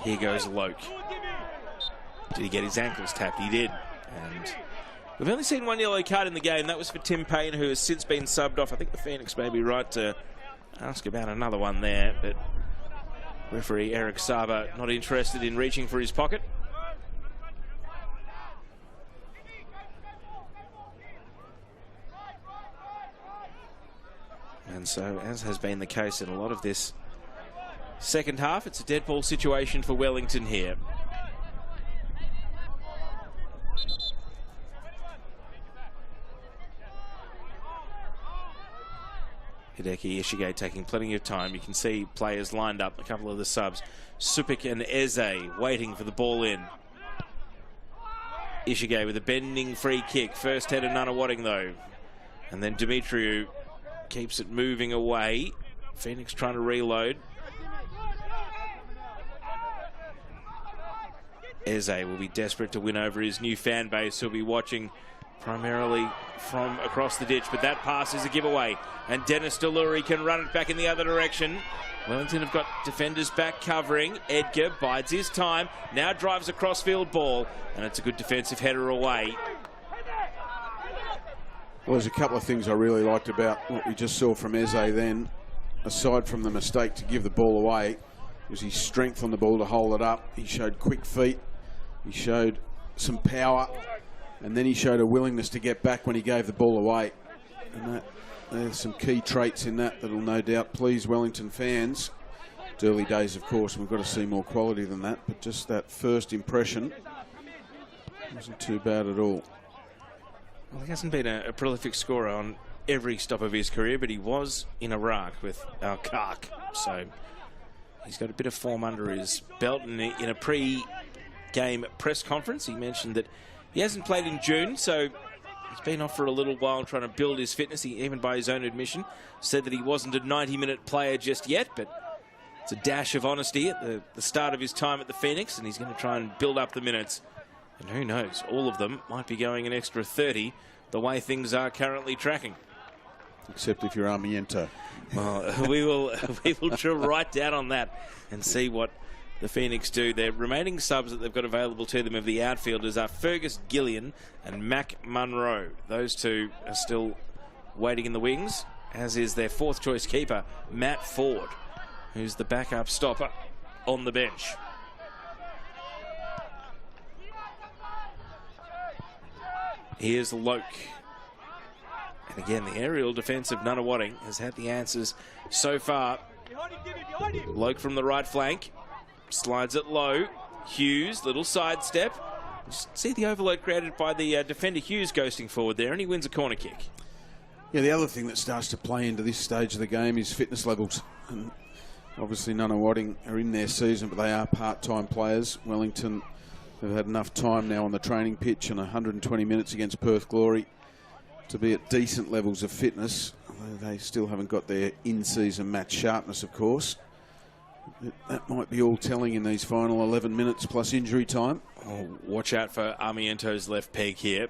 Here goes Loke. Did he get his ankles tapped? He did. And we've only seen one yellow card in the game. That was for Tim Payne, who has since been subbed off. I think the Phoenix may be right to ask about another one there, but referee Eric Saba not interested in reaching for his pocket. And so, as has been the case in a lot of this second half, it's a dead ball situation for Wellington here. Hideki Ishige taking plenty of time. You can see players lined up, a couple of the subs. Supik and Eze waiting for the ball in. Ishige with a bending free kick. First header Nunawading though. And then Demetriou keeps it moving away. Phoenix trying to reload. Eze will be desperate to win over his new fan base, who'll be watching primarily from across the ditch, but that pass is a giveaway, and Dennis Deluri can run it back in the other direction. Wellington have got defenders back covering. Edgar bides his time, now drives a crossfield ball, and it's a good defensive header away. Well, there's a couple of things I really liked about what we just saw from Eze then, aside from the mistake to give the ball away. It was his strength on the ball to hold it up. He showed quick feet, he showed some power, and then he showed a willingness to get back when he gave the ball away. And there's some key traits in that that'll no doubt please Wellington fans. It's early days, of course, and we've got to see more quality than that, but just that first impression wasn't too bad at all. Well, he hasn't been a prolific scorer on every stop of his career, but he was in Iraq with Al-Qarq. So he's got a bit of form under his belt. And in a pre-game press conference, he mentioned that he hasn't played in June, so he's been off for a little while trying to build his fitness. He, even by his own admission, said that he wasn't a 90-minute player just yet, but it's a dash of honesty at the start of his time at the Phoenix, and he's going to try and build up the minutes. And who knows, all of them might be going an extra 30 the way things are currently tracking. Except if you're Armiento. Well, we will drill right down on that and see what the Phoenix do. Their remaining subs that they've got available to them of the outfielders are Fergus Gillian and Mac Munro. Those two are still waiting in the wings, as is their fourth choice keeper, Matt Ford, who's the backup stopper on the bench. Here's Loke. And again, the aerial defence of Nunawading has had the answers so far. Loke from the right flank. Slides it low. Hughes, little sidestep. Just see the overload created by the defender Hughes ghosting forward there, and he wins a corner kick. Yeah, the other thing that starts to play into this stage of the game is fitness levels. And obviously Nunawading are in their season, but they are part-time players. Wellington have had enough time now on the training pitch and 120 minutes against Perth Glory to be at decent levels of fitness. Although they still haven't got their in-season match sharpness, of course. That might be all telling in these final 11 minutes plus injury time. Oh, watch out for Armiento's left peg here.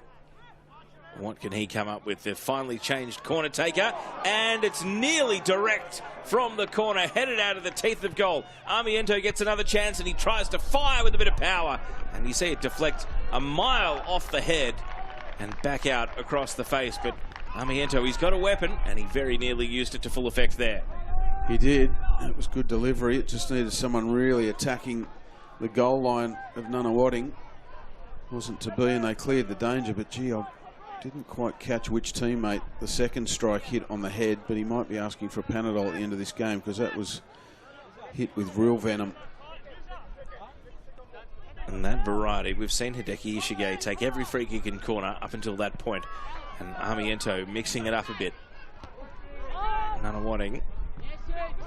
What can he come up with? They've finally changed corner taker, and it's nearly direct from the corner, headed out of the teeth of goal. Armiento gets another chance, and he tries to fire with a bit of power, and you see it deflect a mile off the head and back out across the face. But Armiento, he's got a weapon, and he very nearly used it to full effect there. He did. It was good delivery. It just needed someone really attacking the goal line of Nunawading. Wasn't to be, and they cleared the danger, but gee, I didn't quite catch which teammate the second strike hit on the head, but he might be asking for a Panadol at the end of this game, because that was hit with real venom. And that variety, we've seen Hideki Ishige take every free kick in corner up until that point, and Armiento mixing it up a bit. Nunawading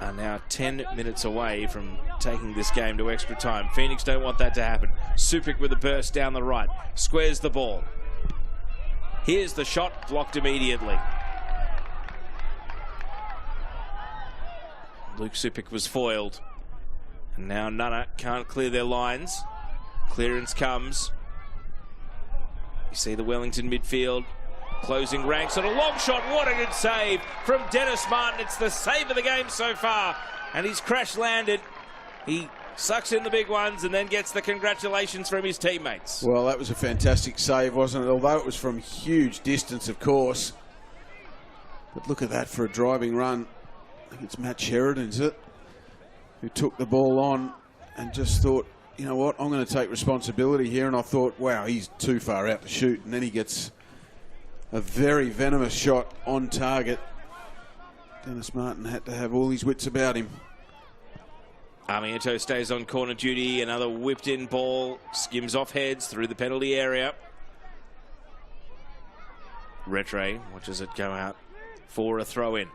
are now 10 minutes away from taking this game to extra time. Phoenix don't want that to happen. Supik with a burst down the right, squares the ball. Here's the shot, blocked immediately. Luke Supik was foiled. And now Nunna can't clear their lines. Clearance comes. You see the Wellington midfield closing ranks on a long shot. What a good save from Dennis Martin. It's the save of the game so far. And he's crash landed. He sucks in the big ones and then gets the congratulations from his teammates. Well, that was a fantastic save, wasn't it? Although it was from huge distance, of course. But look at that for a driving run. I think it's Matt Sheridan, is it? Who took the ball on and just thought, you know what, I'm going to take responsibility here. And I thought, wow, he's too far out to shoot. And then he gets a very venomous shot on target. Dennis Martin had to have all his wits about him. Armiento stays on corner duty. Another whipped in ball. Skims off heads through the penalty area. Retre watches it go out for a throw in.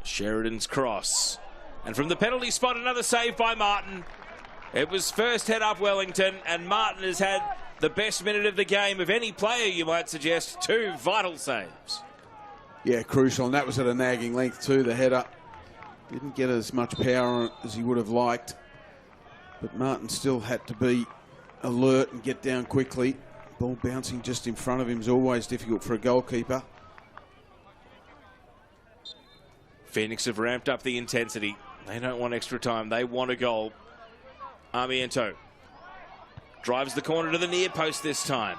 Sheridan's cross. And from the penalty spot, another save by Martin. It was first head up Wellington, and Martin has had the best minute of the game of any player, you might suggest. Two vital saves. Yeah, crucial, and that was at a nagging length too, the header. Didn't get as much power on it as he would have liked, but Martin still had to be alert and get down quickly. Ball bouncing just in front of him is always difficult for a goalkeeper. Phoenix have ramped up the intensity. They don't want extra time, they want a goal. Armiento drives the corner to the near post this time.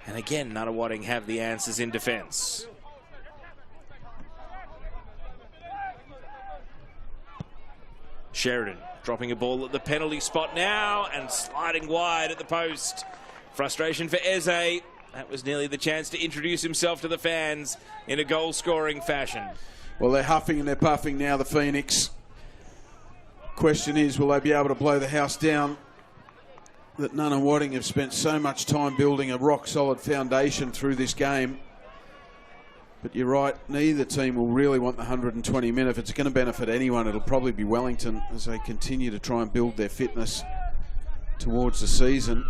And again, Nunawading have the answers in defence. Sheridan dropping a ball at the penalty spot now and sliding wide at the post. Frustration for Eze. That was nearly the chance to introduce himself to the fans in a goal-scoring fashion. Well, they're huffing and they're puffing now, the Phoenix. Question is, will they be able to blow the house down? that Nunawading have spent so much time building a rock-solid foundation through this game. But you're right, neither team will really want the 120 minutes. If it's going to benefit anyone, it'll probably be Wellington as they continue to try and build their fitness towards the season.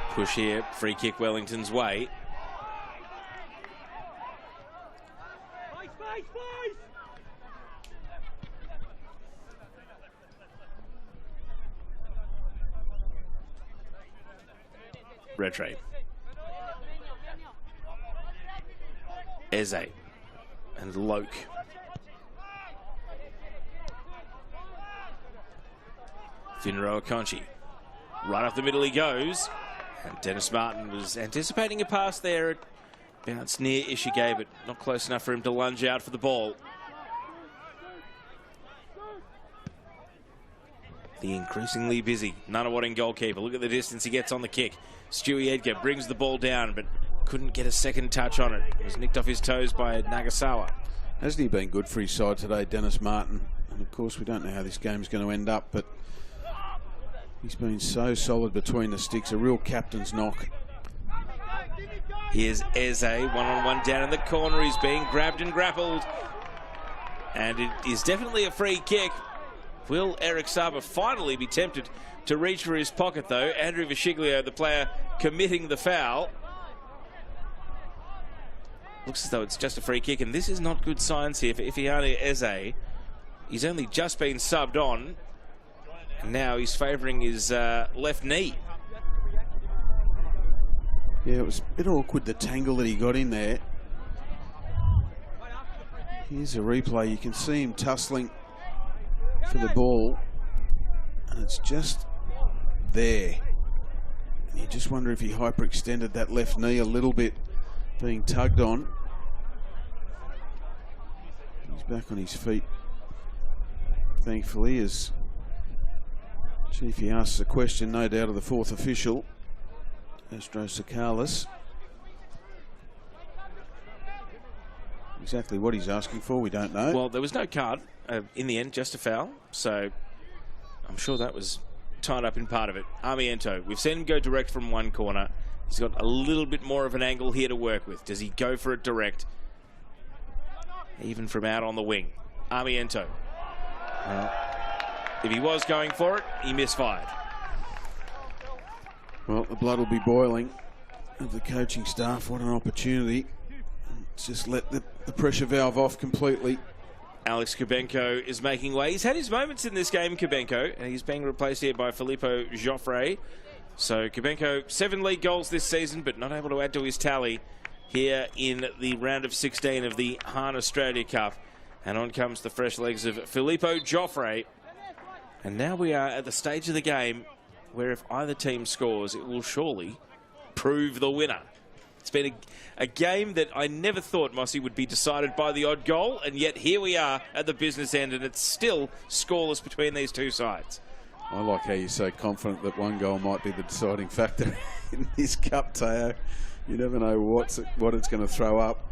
Push here, free kick Wellington's way. Retre. Eze and Loke. Finro Akonchi. Right up the middle he goes. And Dennis Martin was anticipating a pass there. It bounced near-ish, he gave it. Not close enough for him to lunge out for the ball. The increasingly busy Nunawading goalkeeper. Look at the distance he gets on the kick. Stewie Edgar brings the ball down, but couldn't get a second touch on it. It was nicked off his toes by Nagasawa. Hasn't he been good for his side today, Dennis Martin? And of course, we don't know how this game's going to end up, but he's been so solid between the sticks. A real captain's knock. Here's Eze, one-on-one down in the corner. He's being grabbed and grappled. And it is definitely a free kick. Will Eric Saba finally be tempted to reach for his pocket, though? Andrew Visciglio, the player committing the foul. Looks as though it's just a free kick, and this is not good signs here for Ifeanyi Eze. He's only just been subbed on, and now he's favouring his left knee. Yeah, it was a bit awkward, the tangle that he got in there. Here's a replay. You can see him tussling for the ball, and it's just there. And you just wonder if he hyperextended that left knee a little bit, being tugged on. He's back on his feet, thankfully, as Chiefy asks a question, no doubt, of the fourth official, Astro Sakalis. Exactly what he's asking for, we don't know. Well, there was no card in the end, just a foul. So I'm sure that was tied up in part of it. Armiento, we've seen him go direct from one corner. He's got a little bit more of an angle here to work with. Does he go for it direct? Even from out on the wing. Armiento. If he was going for it, he misfired. Well, the blood will be boiling of the coaching staff. What an opportunity. Let's just let the pressure valve off completely. Alex Kubenko is making way. He's had his moments in this game, Kubenko, and he's being replaced here by Filippo Joffre. So Kubenko, 7 league goals this season, but not able to add to his tally here in the round of 16 of the Hahn Australia Cup. And on comes the fresh legs of Filippo Joffre. And now we are at the stage of the game where if either team scores, it will surely prove the winner. It's been a game that I never thought, Mossy, would be decided by the odd goal, and yet here we are at the business end, and it's still scoreless between these two sides. I like how you're so confident that one goal might be the deciding factor in this cup, Teo. You never know what it's going to throw up.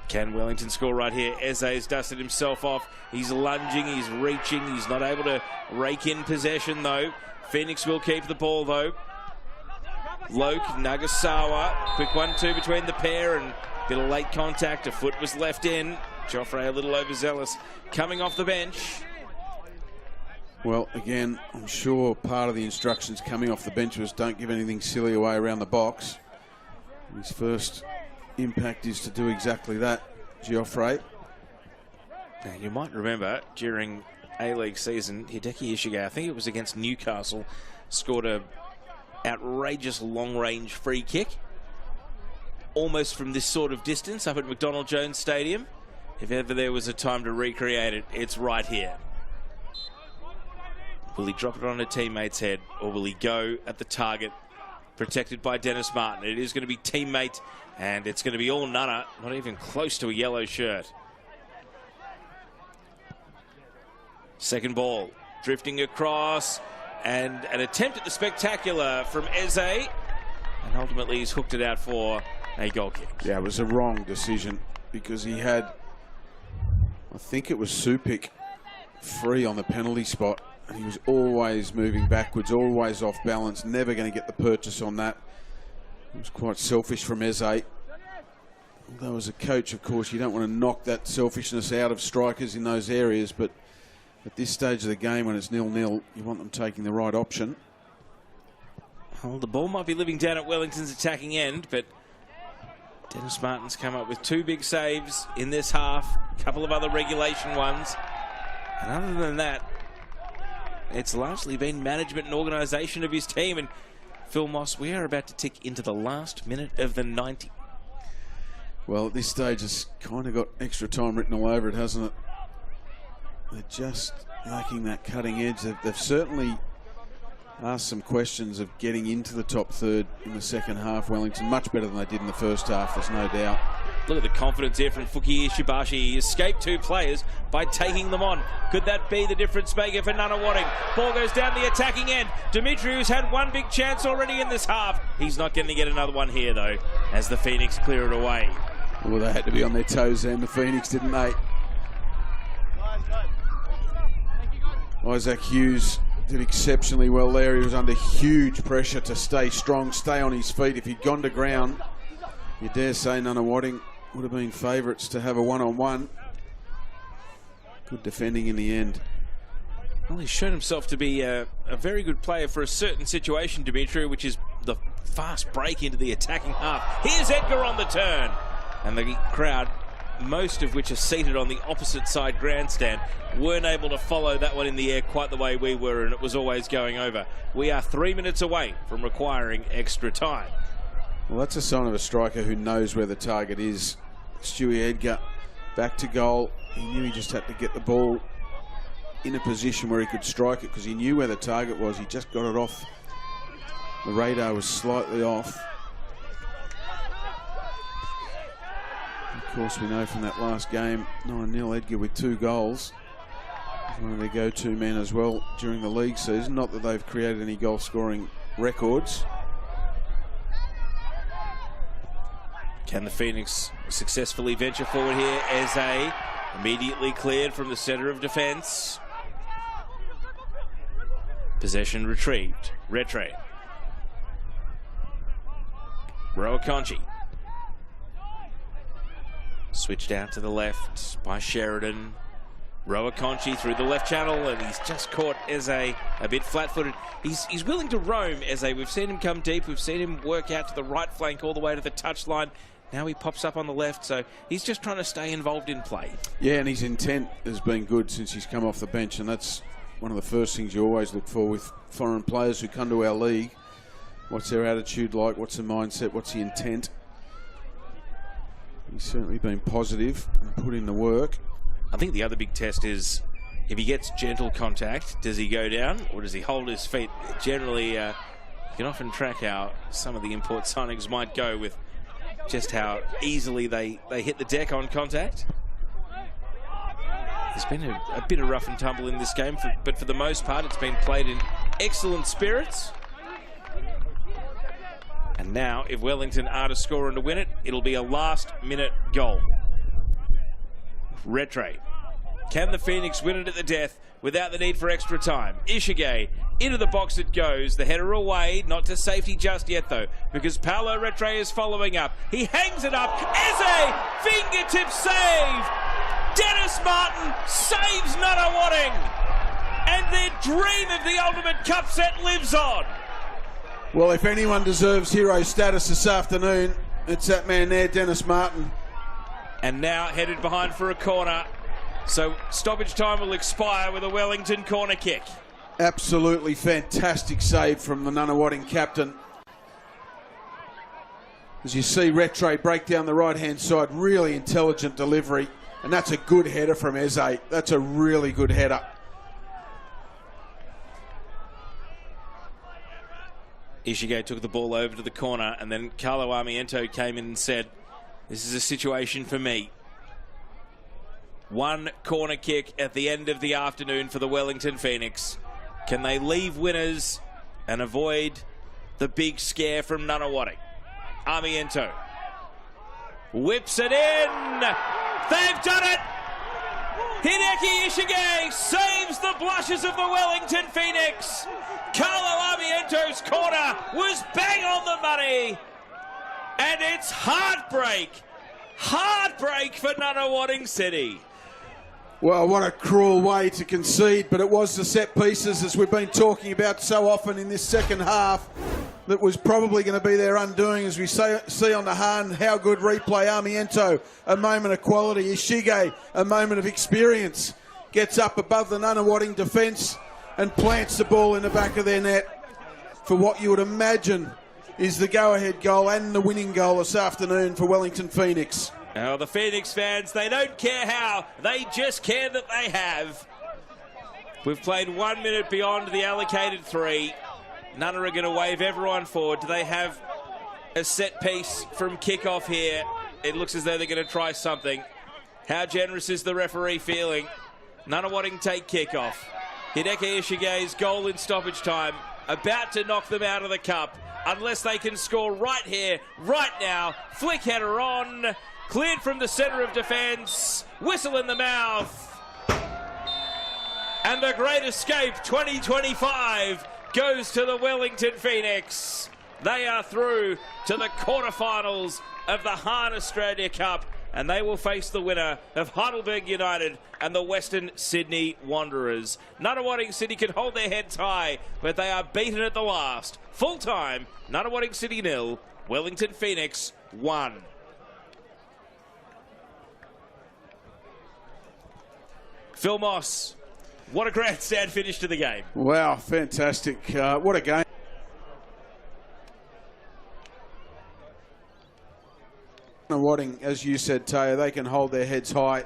Can Wellington score right here? Eze's dusted himself off. He's lunging, he's reaching. He's not able to rake in possession, though. Phoenix will keep the ball, though. Loke, Nagasawa, quick 1-2 between the pair, and a bit of late contact. A foot was left in. Joffre a little overzealous coming off the bench. Well, again, I'm sure part of the instructions coming off the bench was don't give anything silly away around the box. His first impact is to do exactly that, Joffre. Now, you might remember during A-League season, Hideki Ishige, I think it was against Newcastle, scored a outrageous long-range free kick, almost from this sort of distance up at McDonald Jones Stadium. If ever there was a time to recreate it, it's right here. Will he drop it on a teammate's head, or will he go at the target, protected by Dennis Martin? It is going to be teammate, and it's going to be all Nunna, not even close to a yellow shirt. Second ball, drifting across, and an attempt at the spectacular from Eze, and ultimately he's hooked it out for a goal kick. Yeah, it was a wrong decision because he had, I think it was Supik, free on the penalty spot, And he was always moving backwards, always off balance, never going to get the purchase on that. It was quite selfish from Eze. Although as a coach, of course, you don't want to knock that selfishness out of strikers in those areas, but at this stage of the game when it's 0-0, you want them taking the right option. Well, the ball might be living down at Wellington's attacking end, but Dennis Martin's come up with 2 big saves in this half, a couple of other regulation ones. And other than that, it's largely been management and organisation of his team. And Phil Moss, we are about to tick into the last minute of the 90. Well, at this stage, it's kind of got extra time written all over it, hasn't it? They're just lacking that cutting edge. They've certainly asked some questions of getting into the top third in the second half. Wellington, much better than they did in the first half, there's no doubt. Look at the confidence here from Fuki Ishibashi. He escaped 2 players by taking them on. Could that be the difference maker for Nunawading? Ball goes down the attacking end. Dimitri, who's had 1 big chance already in this half. He's not going to get another one here, though, as the Phoenix clear it away. Well, they had to be on their toes then, the Phoenix, didn't they? Isaac Hughes did exceptionally well there. He was under huge pressure to stay strong, stay on his feet. If he'd gone to ground, you dare say Nunawading would have been favourites to have a one-on-one. Good defending in the end. Well, he's shown himself to be a very good player for a certain situation, Dimitri, which is the fast break into the attacking half. Here's Edgar on the turn. And the crowd, most of which are seated on the opposite side grandstand, weren't able to follow that one in the air quite the way we were, and it was always going over. We are 3 minutes away from requiring extra time. Well, that's a sign of a striker who knows where the target is. Stewie Edgar back to goal. He knew he just had to get the ball in a position where he could strike it because he knew where the target was. He just got it off. The radar was slightly off. Of course, we know from that last game, 9-0, Edgar with 2 goals. He's one of their go-to men as well during the league season. Not that they've created any goal-scoring records. Can the Phoenix successfully venture forward here? Eze immediately cleared from the centre of defence. Possession retrieved. Retre. Roaconchi. Switched out to the left by Sheridan. Roaconchi through the left channel, and he's just caught Eze a bit flat-footed. He's willing to roam, Eze. We've seen him come deep. We've seen him work out to the right flank all the way to the touchline. Now he pops up on the left, so he's just trying to stay involved in play. Yeah, and his intent has been good since he's come off the bench, and that's one of the first things you always look for with foreign players who come to our league. What's their attitude like? What's the mindset? What's the intent? He's certainly been positive and put in the work. I think the other big test is if he gets gentle contact, does he go down or does he hold his feet? Generally, you can often track how some of the import signings might go with just how easily they hit the deck on contact. There's been a bit of rough and tumble in this game, but for the most part, it's been played in excellent spirits. And now, if Wellington are to score and to win it, it'll be a last-minute goal. Retre. Can the Phoenix win it at the death without the need for extra time? Ishige, into the box it goes. The header away, not to safety just yet though, because Paolo Retre is following up. He hangs it up. Eze, fingertip save. Dennis Martin saves Nunawading. And their dream of the ultimate cup set lives on. Well, if anyone deserves hero status this afternoon, it's that man there, Dennis Martin. And now headed behind for a corner. So stoppage time will expire with a Wellington corner kick. Absolutely fantastic save from the Nunawading captain. As you see Retre break down the right-hand side, really intelligent delivery. And that's a good header from Eze. That's a really good header. Ishige took the ball over to the corner, and then Carlo Armiento came in and said, "This is a situation for me." One corner kick at the end of the afternoon for the Wellington Phoenix. Can they leave winners and avoid the big scare from Nunawading? Armiento whips it in. They've done it. Hideki Ishige saves the blushes of the Wellington Phoenix. Carlo Armiento's corner was bang on the money. And it's heartbreak. Heartbreak for Nunawading City. Well, what a cruel way to concede, but it was the set pieces, as we've been talking about so often in this second half, that was probably going to be their undoing. As we see on the Hahn, how good replay. Armiento, a moment of quality. Ishige, a moment of experience. Gets up above the Nunawading defence and plants the ball in the back of their net for what you would imagine is the go-ahead goal and the winning goal this afternoon for Wellington Phoenix. Now, the Phoenix fans, they don't care how, they just care that they have. We've played 1 minute beyond the allocated 3. Nunna are going to wave everyone forward. Do they have a set piece from kickoff here? It looks as though they're going to try something. How generous is the referee feeling? Nunawading take kickoff. Hideki Ishige's goal in stoppage time, about to knock them out of the cup, unless they can score right here, right now. Flick header on, cleared from the centre of defence, whistle in the mouth. And the Great Escape 2025 goes to the Wellington Phoenix. They are through to the quarterfinals of the Hahn Australia Cup, and they will face the winner of Heidelberg United and the Western Sydney Wanderers. Nunawading City can hold their heads high, but they are beaten at the last. Full time, Nunawading City 0, Wellington Phoenix 1. Phil Moss, what a grandstand finish to the game. Wow, fantastic. What a game. Nunawading, as you said, Taya, they can hold their heads high.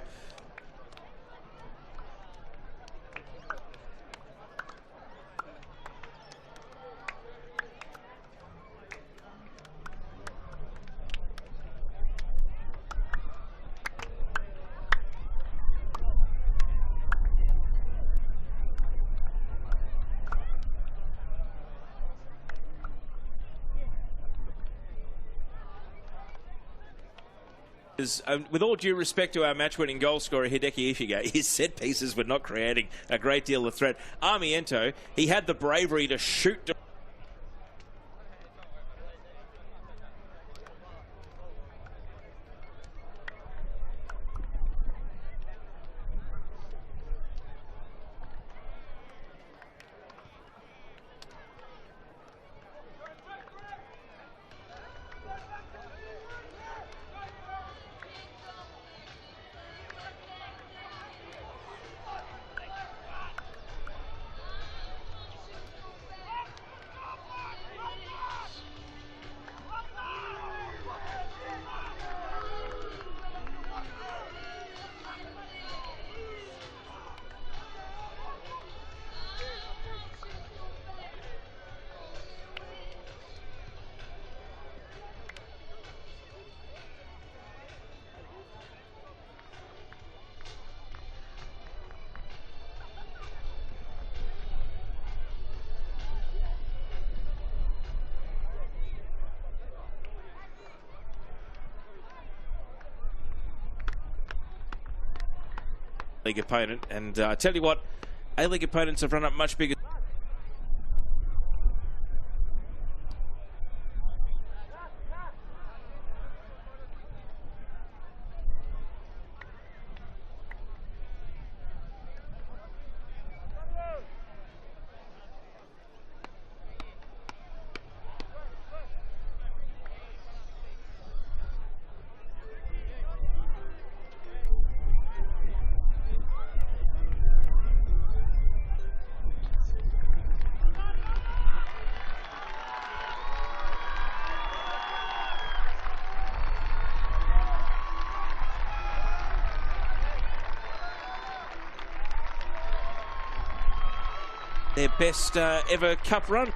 With all due respect to our match-winning goal scorer Hideki Ishige, his set pieces were not creating a great deal of threat. Armiento, he had the bravery to shoot. League opponent, and I tell you what, A-League opponents have run up much bigger. Their best ever cup run.